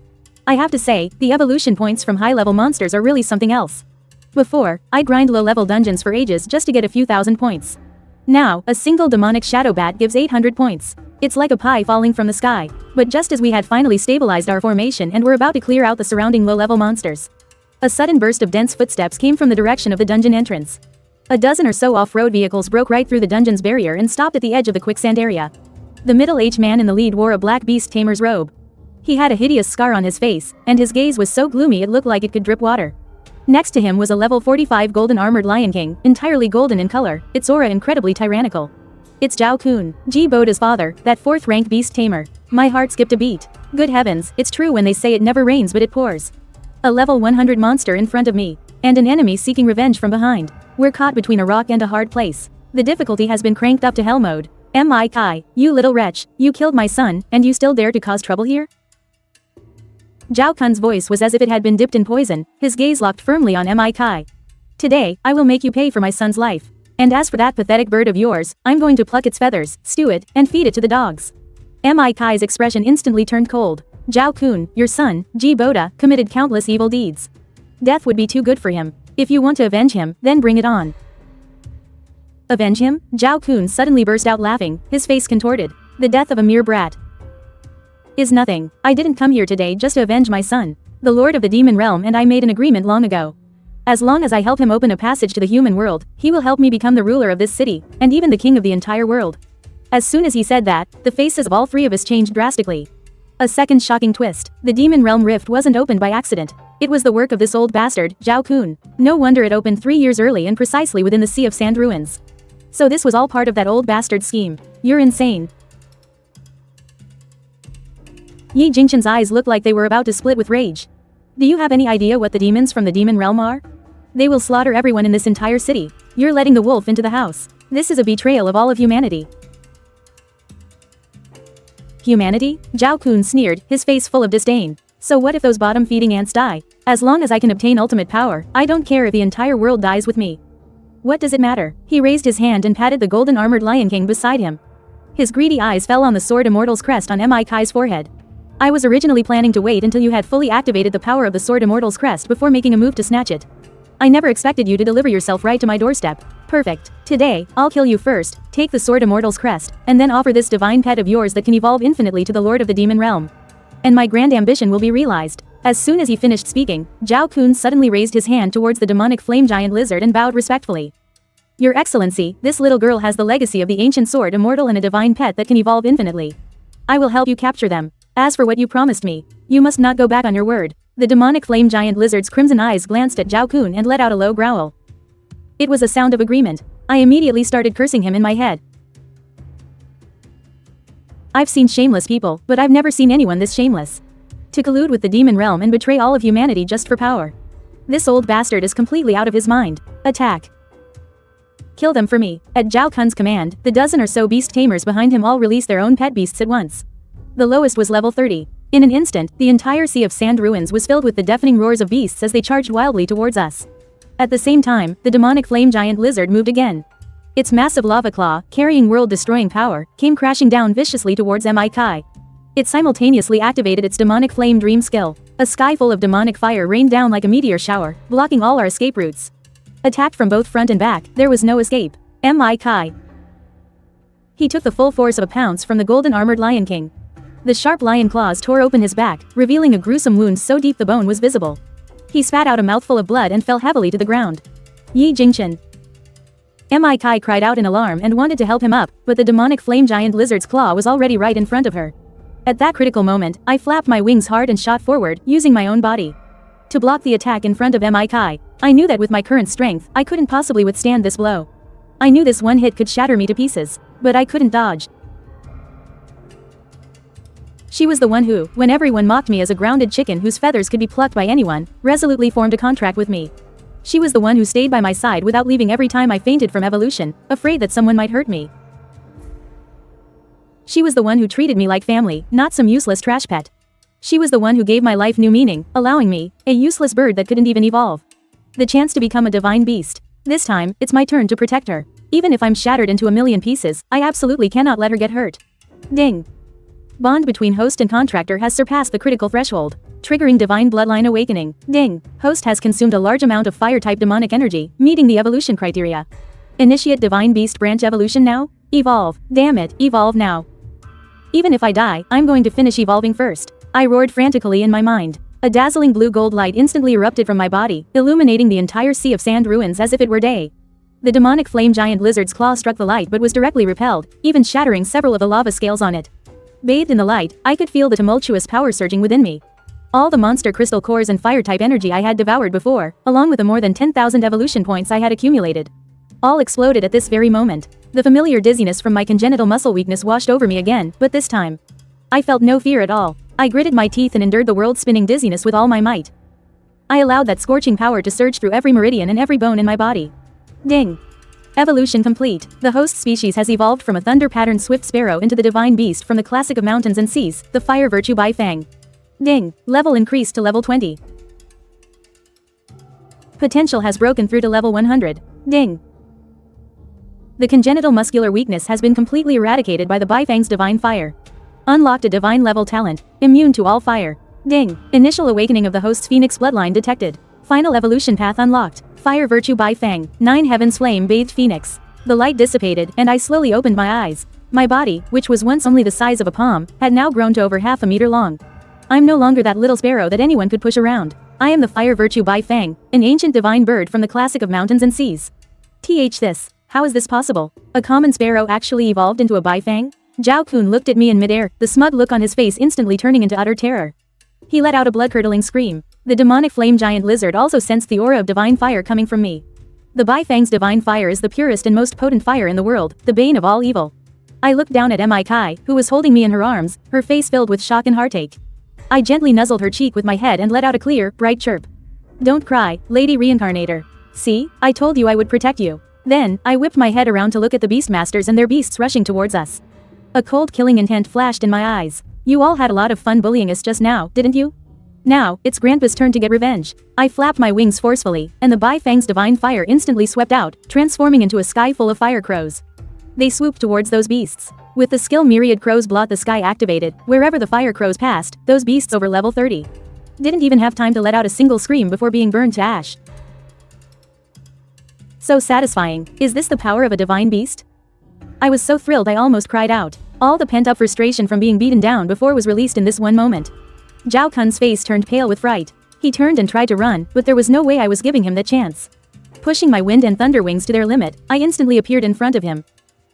A: I have to say, the evolution points from high-level monsters are really something else. Before, I'd grind low-level dungeons for ages just to get a few thousand points. Now, a single demonic shadow bat gives 800 points. It's like a pie falling from the sky. But just as we had finally stabilized our formation and were about to clear out the surrounding low-level monsters, a sudden burst of dense footsteps came from the direction of the dungeon entrance. A dozen or so off-road vehicles broke right through the dungeon's barrier and stopped at the edge of the quicksand area. The middle-aged man in the lead wore a black beast tamer's robe. He had a hideous scar on his face, and his gaze was so gloomy it looked like it could drip water. Next to him was a level 45 golden armored lion king, entirely golden in color, its aura incredibly tyrannical. It's Zhao Kun, Ji Boda's father, that 4th rank beast tamer. My heart skipped a beat. Good heavens, it's true when they say it never rains but it pours. A level 100 monster in front of me, and an enemy seeking revenge from behind. We're caught between a rock and a hard place. The difficulty has been cranked up to hell mode. M.I. Kai, you little wretch, you killed my son, and you still dare to cause trouble here? Zhao Kun's voice was as if it had been dipped in poison, his gaze locked firmly on M.I. Kai. Today, I will make you pay for my son's life. And as for that pathetic bird of yours, I'm going to pluck its feathers, stew it, and feed it to the dogs. M.I. Kai's expression instantly turned cold. Zhao Kun, your son, Ji Boda, committed countless evil deeds. Death would be too good for him. If you want to avenge him, then bring it on. Avenge him? Zhao Kun suddenly burst out laughing, his face contorted. The death of a mere brat is nothing. I didn't come here today just to avenge my son. The Lord of the Demon Realm and I made an agreement long ago. As long as I help him open a passage to the human world, he will help me become the ruler of this city, and even the king of the entire world. As soon as he said that, the faces of all three of us changed drastically. A second shocking twist. The Demon Realm rift wasn't opened by accident. It was the work of this old bastard, Zhao Kun. No wonder it opened 3 years early and precisely within the Sea of Sand ruins. So this was all part of that old bastard's scheme. You're insane. Yi Jingchen's eyes looked like they were about to split with rage. Do you have any idea what the demons from the Demon Realm are? They will slaughter everyone in this entire city. You're letting the wolf into the house. This is a betrayal of all of humanity. Humanity? Zhao Kun sneered, his face full of disdain. So what if those bottom-feeding ants die? As long as I can obtain ultimate power, I don't care if the entire world dies with me. What does it matter? He raised his hand and patted the golden armored lion king beside him. His greedy eyes fell on the sword immortal's crest on M.I. Kai's forehead. I was originally planning to wait until you had fully activated the power of the sword immortal's crest before making a move to snatch it. I never expected you to deliver yourself right to my doorstep. Perfect. Today, I'll kill you first, take the sword immortal's crest, and then offer this divine pet of yours that can evolve infinitely to the Lord of the Demon Realm. And my grand ambition will be realized. As soon as he finished speaking, Zhao Kun suddenly raised his hand towards the demonic flame giant lizard and bowed respectfully. Your Excellency, this little girl has the legacy of the ancient sword immortal and a divine pet that can evolve infinitely. I will help you capture them. As for what you promised me, you must not go back on your word. The demonic flame giant lizard's crimson eyes glanced at Zhao Kun and let out a low growl. It was a sound of agreement. I immediately started cursing him in my head. I've seen shameless people, but I've never seen anyone this shameless. To collude with the demon realm and betray all of humanity just for power. This old bastard is completely out of his mind. Attack. Kill them for me. At Zhao Kun's command, the dozen or so beast tamers behind him all released their own pet beasts at once. The lowest was level 30. In an instant, the entire Sea of Sand ruins was filled with the deafening roars of beasts as they charged wildly towards us. At the same time, the demonic flame giant lizard moved again. Its massive lava claw, carrying world-destroying power, came crashing down viciously towards M.I. Kai. It simultaneously activated its demonic flame dream skill. A sky full of demonic fire rained down like a meteor shower, blocking all our escape routes. Attacked from both front and back, there was no escape. M.I. Kai. He took the full force of a pounce from the golden armored Lion King. The sharp lion claws tore open his back, revealing a gruesome wound so deep the bone was visible. He spat out a mouthful of blood and fell heavily to the ground. Yi Jingchen. M.I. Kai cried out in alarm and wanted to help him up, but the demonic flame giant lizard's claw was already right in front of her. At that critical moment, I flapped my wings hard and shot forward, using my own body to block the attack in front of M.I. Kai. I knew that with my current strength, I couldn't possibly withstand this blow. I knew this one hit could shatter me to pieces, but I couldn't dodge. She was the one who, when everyone mocked me as a grounded chicken whose feathers could be plucked by anyone, resolutely formed a contract with me. She was the one who stayed by my side without leaving every time I fainted from evolution, afraid that someone might hurt me. She was the one who treated me like family, not some useless trash pet. She was the one who gave my life new meaning, allowing me, a useless bird that couldn't even evolve, the chance to become a divine beast. This time, it's my turn to protect her. Even if I'm shattered into a million pieces, I absolutely cannot let her get hurt. Ding. Bond between host and contractor has surpassed the critical threshold, triggering divine bloodline awakening. Ding. Host has consumed a large amount of fire-type demonic energy, meeting the evolution criteria. Initiate divine beast branch evolution now? Evolve. Damn it, evolve now. Even if I die, I'm going to finish evolving first. I roared frantically in my mind. A dazzling blue-gold light instantly erupted from my body, illuminating the entire Sea of Sand ruins as if it were day. The demonic flame giant lizard's claw struck the light but was directly repelled, even shattering several of the lava scales on it. Bathed in the light, I could feel the tumultuous power surging within me. All the monster crystal cores and fire-type energy I had devoured before, along with the more than 10,000 evolution points I had accumulated, all exploded at this very moment. The familiar dizziness from my congenital muscle weakness washed over me again, but this time, I felt no fear at all. I gritted my teeth and endured the world-spinning dizziness with all my might. I allowed that scorching power to surge through every meridian and every bone in my body. Ding! Evolution complete. The host species has evolved from a thunder-patterned swift sparrow into the divine beast from the classic of mountains and seas, the fire virtue Bai Fang. Ding! Level increased to level 20. Potential has broken through to level 100. Ding! The congenital muscular weakness has been completely eradicated by the Bai Fang's divine fire. Unlocked a divine level talent, immune to all fire. Ding! Initial awakening of the host's phoenix bloodline detected. Final evolution path unlocked. Fire virtue Bai Fang, 9 heavens flame bathed phoenix. The light dissipated and I slowly opened my eyes. My body, which was once only the size of a palm, had now grown to over half a meter long. I'm no longer that little sparrow that anyone could push around. I am the fire virtue Bai Fang, an ancient divine bird from the classic of mountains and seas. How is this possible? A common sparrow actually evolved into a Bai Fang? Zhao Kun looked at me in midair, the smug look on his face instantly turning into utter terror. He let out a blood-curdling scream. The demonic flame giant lizard also sensed the aura of divine fire coming from me. The Bai Fang's divine fire is the purest and most potent fire in the world, the bane of all evil. I looked down at Mi Kai, who was holding me in her arms, her face filled with shock and heartache. I gently nuzzled her cheek with my head and let out a clear, bright chirp. Don't cry, Lady Reincarnator. See, I told you I would protect you. Then, I whipped my head around to look at the Beastmasters and their beasts rushing towards us. A cold killing intent flashed in my eyes. You all had a lot of fun bullying us just now, didn't you? Now, it's Grandpa's turn to get revenge. I flapped my wings forcefully, and the Bai Fang's divine fire instantly swept out, transforming into a sky full of fire crows. They swooped towards those beasts. With the skill myriad crows blot the sky activated, wherever the fire crows passed, those beasts over level 30 didn't even have time to let out a single scream before being burned to ash. So satisfying. Is this the power of a divine beast? I was so thrilled I almost cried out. All the pent-up frustration from being beaten down before was released in this one moment. Zhao Kun's face turned pale with fright. He turned and tried to run, but there was no way I was giving him that chance. Pushing my wind and thunder wings to their limit, I instantly appeared in front of him.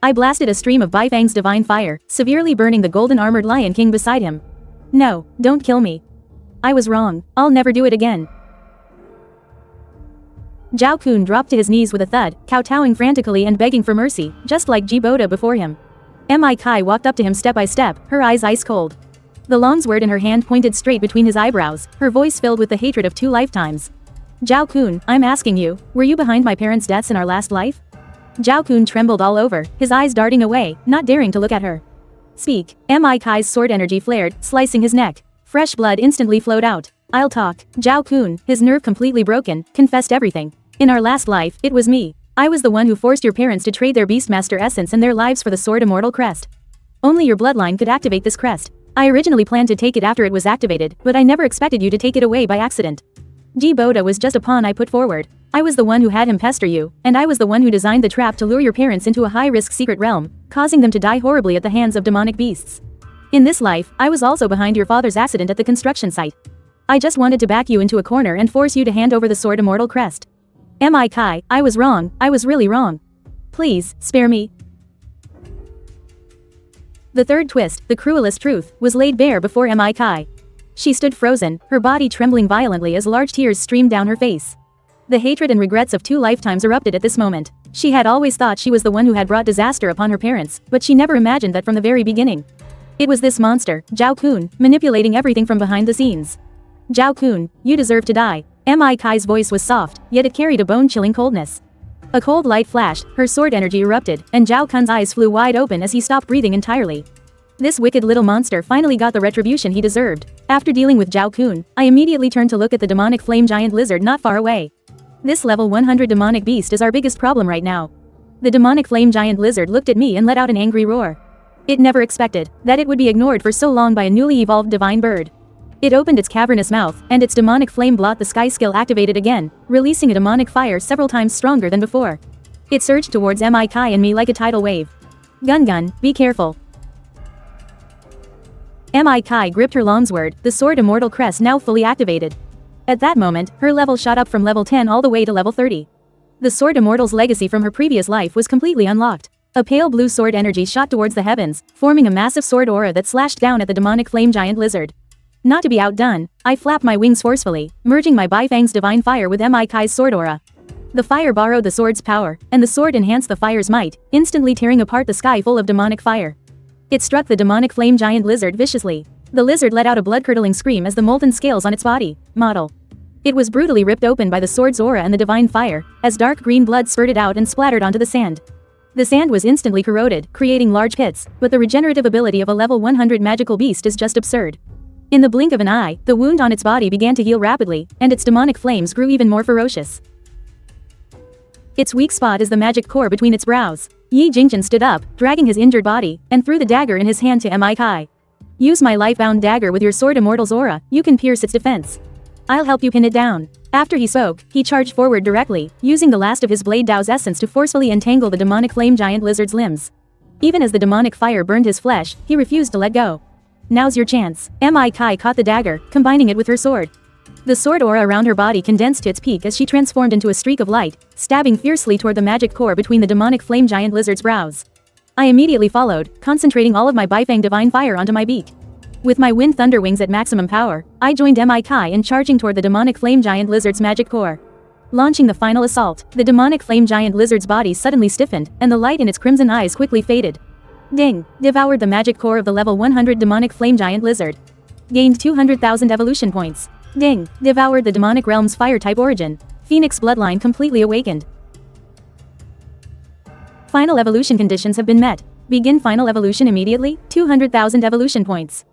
A: I blasted a stream of Bai Fang's divine fire, severely burning the golden armored Lion King beside him. No, don't kill me. I was wrong. I'll never do it again. Zhao Kun dropped to his knees with a thud, kowtowing frantically and begging for mercy, just like Jiboda before him. Mi Kai walked up to him step by step, her eyes ice cold. The long sword in her hand pointed straight between his eyebrows, her voice filled with the hatred of 2 lifetimes. Zhao Kun, I'm asking you, were you behind my parents' deaths in our last life? Zhao Kun trembled all over, his eyes darting away, not daring to look at her. Speak. Mi Kai's sword energy flared, slicing his neck. Fresh blood instantly flowed out. I'll talk. Zhao Kun, his nerve completely broken, confessed everything. In our last life, it was me. I was the one who forced your parents to trade their Beastmaster essence and their lives for the Sword Immortal crest. Only your bloodline could activate this crest. I originally planned to take it after it was activated, but I never expected you to take it away by accident. Jiboda was just a pawn I put forward. I was the one who had him pester you, and I was the one who designed the trap to lure your parents into a high-risk secret realm, causing them to die horribly at the hands of demonic beasts. In this life, I was also behind your father's accident at the construction site. I just wanted to back you into a corner and force you to hand over the Sword Immortal crest. Mi Kai, I was wrong, I was really wrong. Please, spare me. The third twist, the cruelest truth, was laid bare before Mi Kai. She stood frozen, her body trembling violently as large tears streamed down her face. The hatred and regrets of 2 lifetimes erupted at this moment. She had always thought she was the one who had brought disaster upon her parents, but she never imagined that from the very beginning. It was this monster, Zhao Kun, manipulating everything from behind the scenes. Zhao Kun, you deserve to die. Mi Kai's voice was soft, yet it carried a bone-chilling coldness. A cold light flashed, her sword energy erupted, and Zhao Kun's eyes flew wide open as he stopped breathing entirely. This wicked little monster finally got the retribution he deserved. After dealing with Zhao Kun, I immediately turned to look at the demonic flame giant lizard not far away. This level 100 demonic beast is our biggest problem right now. The demonic flame giant lizard looked at me and let out an angry roar. It never expected that it would be ignored for so long by a newly evolved divine bird. It opened its cavernous mouth, and its demonic flame blot the sky skill activated again, releasing a demonic fire several times stronger than before. It surged towards Mi Kai and me like a tidal wave. Gun, be careful. Mi Kai gripped her longsword, the Sword Immortal crest now fully activated. At that moment, her level shot up from level 10 all the way to level 30. The Sword Immortal's legacy from her previous life was completely unlocked. A pale blue sword energy shot towards the heavens, forming a massive sword aura that slashed down at the demonic flame giant lizard. Not to be outdone, I flapped my wings forcefully, merging my Bifang's divine fire with Mikai's sword aura. The fire borrowed the sword's power, and the sword enhanced the fire's might, instantly tearing apart the sky full of demonic fire. It struck the demonic flame giant lizard viciously. The lizard let out a blood-curdling scream as the molten scales on its body model. It was brutally ripped open by the sword's aura and the divine fire, as dark green blood spurted out and splattered onto the sand. The sand was instantly corroded, creating large pits, but the regenerative ability of a level 100 magical beast is just absurd. In the blink of an eye, the wound on its body began to heal rapidly, and its demonic flames grew even more ferocious. Its weak spot is the magic core between its brows. Yi Jingchen stood up, dragging his injured body, and threw the dagger in his hand to Mikai. Use my life-bound dagger with your sword immortal's aura, you can pierce its defense. I'll help you pin it down. After he spoke, he charged forward directly, using the last of his Blade Dao's essence to forcefully entangle the demonic flame giant lizard's limbs. Even as the demonic fire burned his flesh, he refused to let go. Now's your chance. Kai caught the dagger, combining it with her sword. The sword aura around her body condensed to its peak as she transformed into a streak of light, stabbing fiercely toward the magic core between the demonic flame giant lizard's brows. I immediately followed, concentrating all of my Bifang divine fire onto my beak. With my wind thunder wings at maximum power, I joined Kai in charging toward the demonic flame giant lizard's magic core. Launching the final assault, the demonic flame giant lizard's body suddenly stiffened, and the light in its crimson eyes quickly faded. Ding! Devoured the magic core of the level 100 demonic flame giant lizard. Gained 200,000 evolution points. Ding! Devoured the demonic realm's fire type origin. Phoenix bloodline completely awakened. Final evolution conditions have been met. Begin final evolution immediately, 200,000 evolution points.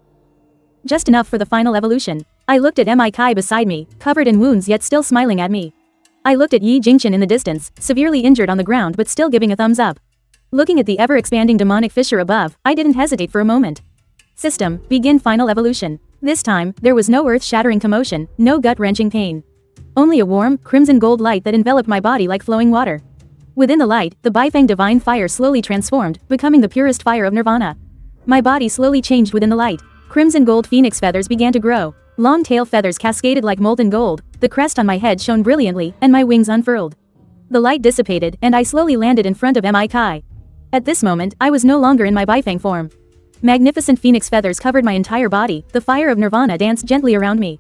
A: Just enough for the final evolution. I looked at Kai beside me, covered in wounds yet still smiling at me. I looked at Yi Jingchen in the distance, severely injured on the ground but still giving a thumbs up. Looking at the ever-expanding demonic fissure above, I didn't hesitate for a moment. System, begin final evolution. This time, there was no earth-shattering commotion, no gut-wrenching pain. Only a warm, crimson gold light that enveloped my body like flowing water. Within the light, the Bifang divine fire slowly transformed, becoming the purest fire of nirvana. My body slowly changed within the light. Crimson gold phoenix feathers began to grow. Long tail feathers cascaded like molten gold, the crest on my head shone brilliantly, and my wings unfurled. The light dissipated, and I slowly landed in front of Kai. At this moment, I was no longer in my Bifang form. Magnificent phoenix feathers covered my entire body, the fire of nirvana danced gently around me.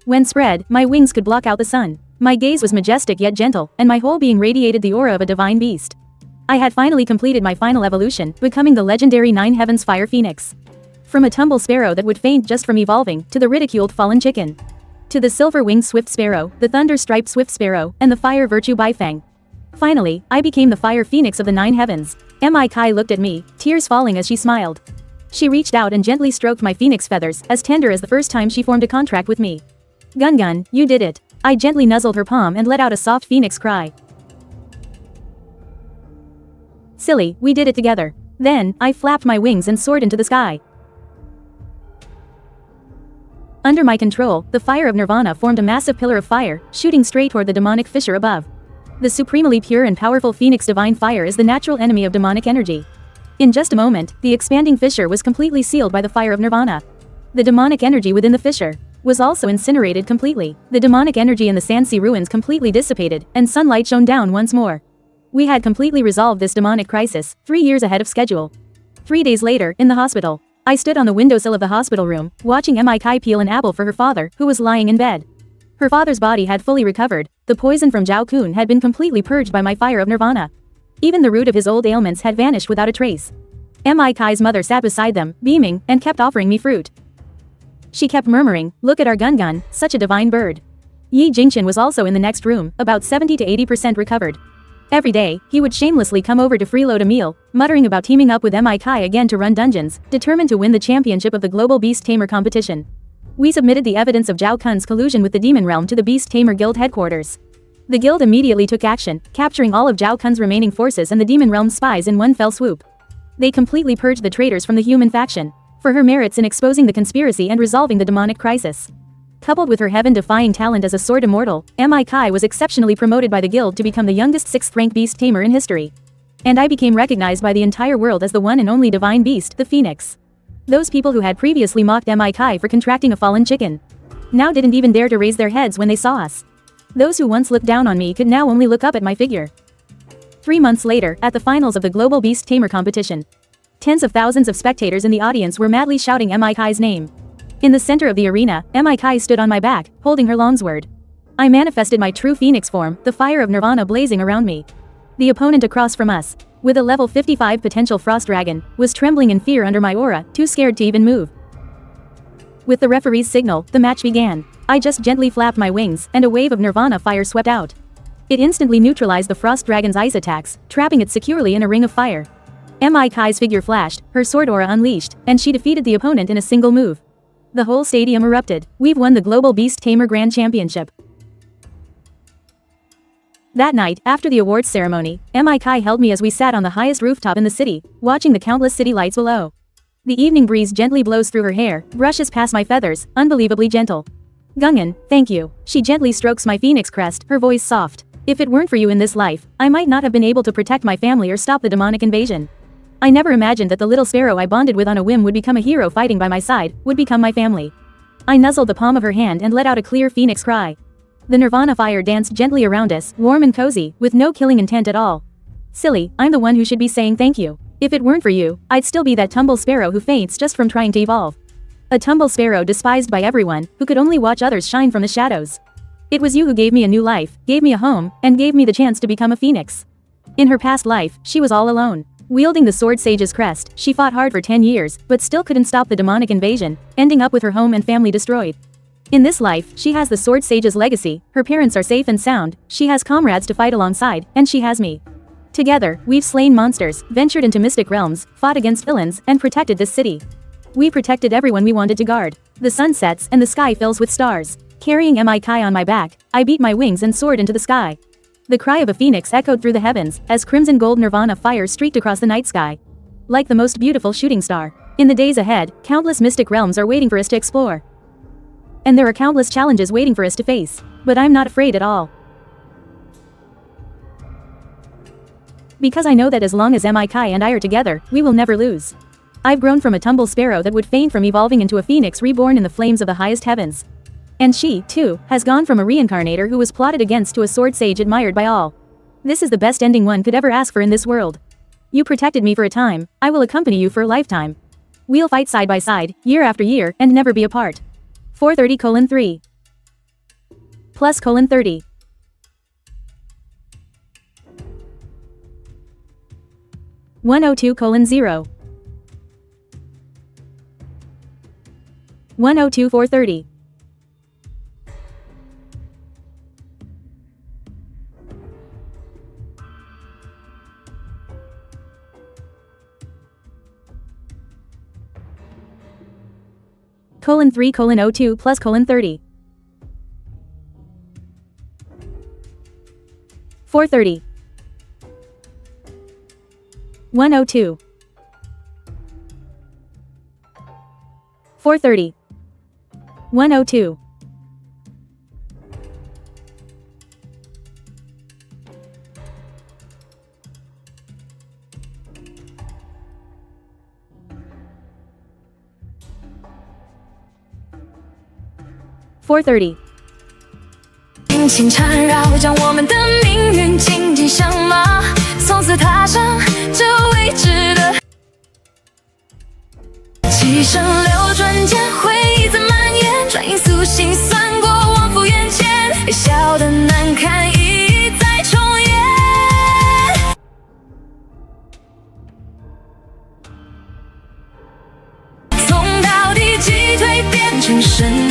A: When spread, my wings could block out the sun. My gaze was majestic yet gentle, and my whole being radiated the aura of a divine beast. I had finally completed my final evolution, becoming the legendary Nine Heavens Fire Phoenix. From a tumble sparrow that would faint just from evolving, to the ridiculed fallen chicken. To the silver-winged swift sparrow, the thunder-striped swift sparrow, and the fire virtue Bifang. Finally, I became the fire phoenix of the Nine Heavens. Kai looked at me, tears falling as she smiled. She reached out and gently stroked my phoenix feathers, as tender as the first time she formed a contract with me. Gun, you did it. I gently nuzzled her palm and let out a soft phoenix cry. Silly, we did it together. Then, I flapped my wings and soared into the sky. Under my control, the fire of nirvana formed a massive pillar of fire, shooting straight toward the demonic fissure above. The supremely pure and powerful phoenix divine fire is the natural enemy of demonic energy. In just a moment, the expanding fissure was completely sealed by the fire of nirvana. The demonic energy within the fissure was also incinerated completely. The demonic energy in the Sansi ruins completely dissipated, and sunlight shone down once more. We had completely resolved this demonic crisis, 3 years ahead of schedule. 3 days later, in the hospital, I stood on the windowsill of the hospital room, watching Kai peel an apple for her father, who was lying in bed. Her father's body had fully recovered, the poison from Zhao Kun had been completely purged by my fire of nirvana. Even the root of his old ailments had vanished without a trace. Kai's mother sat beside them, beaming, and kept offering me fruit. She kept murmuring, "Look at our Gun, such a divine bird." Yi Jingchen was also in the next room, about 70 to 80% recovered. Every day, he would shamelessly come over to freeload a meal, muttering about teaming up with Kai again to run dungeons, determined to win the championship of the Global Beast Tamer competition. We submitted the evidence of Zhao Kun's collusion with the Demon Realm to the Beast Tamer Guild headquarters. The guild immediately took action, capturing all of Zhao Kun's remaining forces and the Demon Realm's spies in one fell swoop. They completely purged the traitors from the human faction, for her merits in exposing the conspiracy and resolving the demonic crisis. Coupled with her heaven-defying talent as a sword immortal, Kai was exceptionally promoted by the guild to become the youngest 6th-rank beast tamer in history. And I became recognized by the entire world as the one and only divine beast, the Phoenix. Those people who had previously mocked Kai for contracting a fallen chicken now didn't even dare to raise their heads when they saw us. Those who once looked down on me could now only look up at my figure. 3 months later, at the finals of the Global Beast Tamer competition. Tens of thousands of spectators in the audience were madly shouting Mi Kai's name. In the center of the arena, Mi Kai stood on my back, holding her longsword. I manifested my true phoenix form, the fire of Nirvana blazing around me. The opponent across from us, with a level 55 potential frost dragon, was trembling in fear under my aura, too scared to even move. With the referee's signal, the match began. I just gently flapped my wings, and a wave of Nirvana fire swept out. It instantly neutralized the frost dragon's ice attacks, trapping it securely in a ring of fire. Mi Kai's figure flashed, her sword aura unleashed, and she defeated the opponent in a single move. The whole stadium erupted. We've won the Global Beast Tamer Grand Championship. That night, after the awards ceremony, Mi Kai held me as we sat on the highest rooftop in the city, watching the countless city lights below. The evening breeze gently blows through her hair, brushes past my feathers, unbelievably gentle. Gungan, thank you. She gently strokes my phoenix crest, her voice soft. If it weren't for you in this life, I might not have been able to protect my family or stop the demonic invasion. I never imagined that the little sparrow I bonded with on a whim would become a hero fighting by my side, would become my family. I nuzzled the palm of her hand and let out a clear phoenix cry. The Nirvana fire danced gently around us, warm and cozy, with no killing intent at all. Silly, I'm the one who should be saying thank you. If it weren't for you, I'd still be that tumble sparrow who faints just from trying to evolve. A tumble sparrow despised by everyone, who could only watch others shine from the shadows. It was you who gave me a new life, gave me a home, and gave me the chance to become a phoenix. In her past life, she was all alone. Wielding the Sword Sage's crest, she fought hard for 10 years, but still couldn't stop the demonic invasion, ending up with her home and family destroyed. In this life, she has the Sword Sage's legacy, her parents are safe and sound, she has comrades to fight alongside, and she has me. Together, we've slain monsters, ventured into mystic realms, fought against villains, and protected this city. We protected everyone we wanted to guard. The sun sets, and the sky fills with stars. Carrying Mi Kai on my back, I beat my wings and soared into the sky. The cry of a phoenix echoed through the heavens, as crimson gold Nirvana fire streaked across the night sky. Like the most beautiful shooting star. In the days ahead, countless mystic realms are waiting for us to explore. And there are countless challenges waiting for us to face. But I'm not afraid at all. Because I know that as long as Mi Kai and I are together, we will never lose. I've grown from a tumble sparrow that would faint from evolving into a phoenix reborn in the flames of the highest heavens. And she, too, has gone from a reincarnator who was plotted against to a sword sage admired by all. This is the best ending one could ever ask for in this world. You protected me for a time, I will accompany you for a lifetime. We'll fight side by side, year after year, and never be apart. 430:3 plus :30 102:0 102:430 :3:02 plus :30 430 102 430 102 430
B: 轻轻缠绕，将我们的命运紧紧相码，从此踏上这未知的。几声流转间，回忆在蔓延，转眼苏醒，算过往复原前，别笑得难看，一再重演。从到底击退变成神。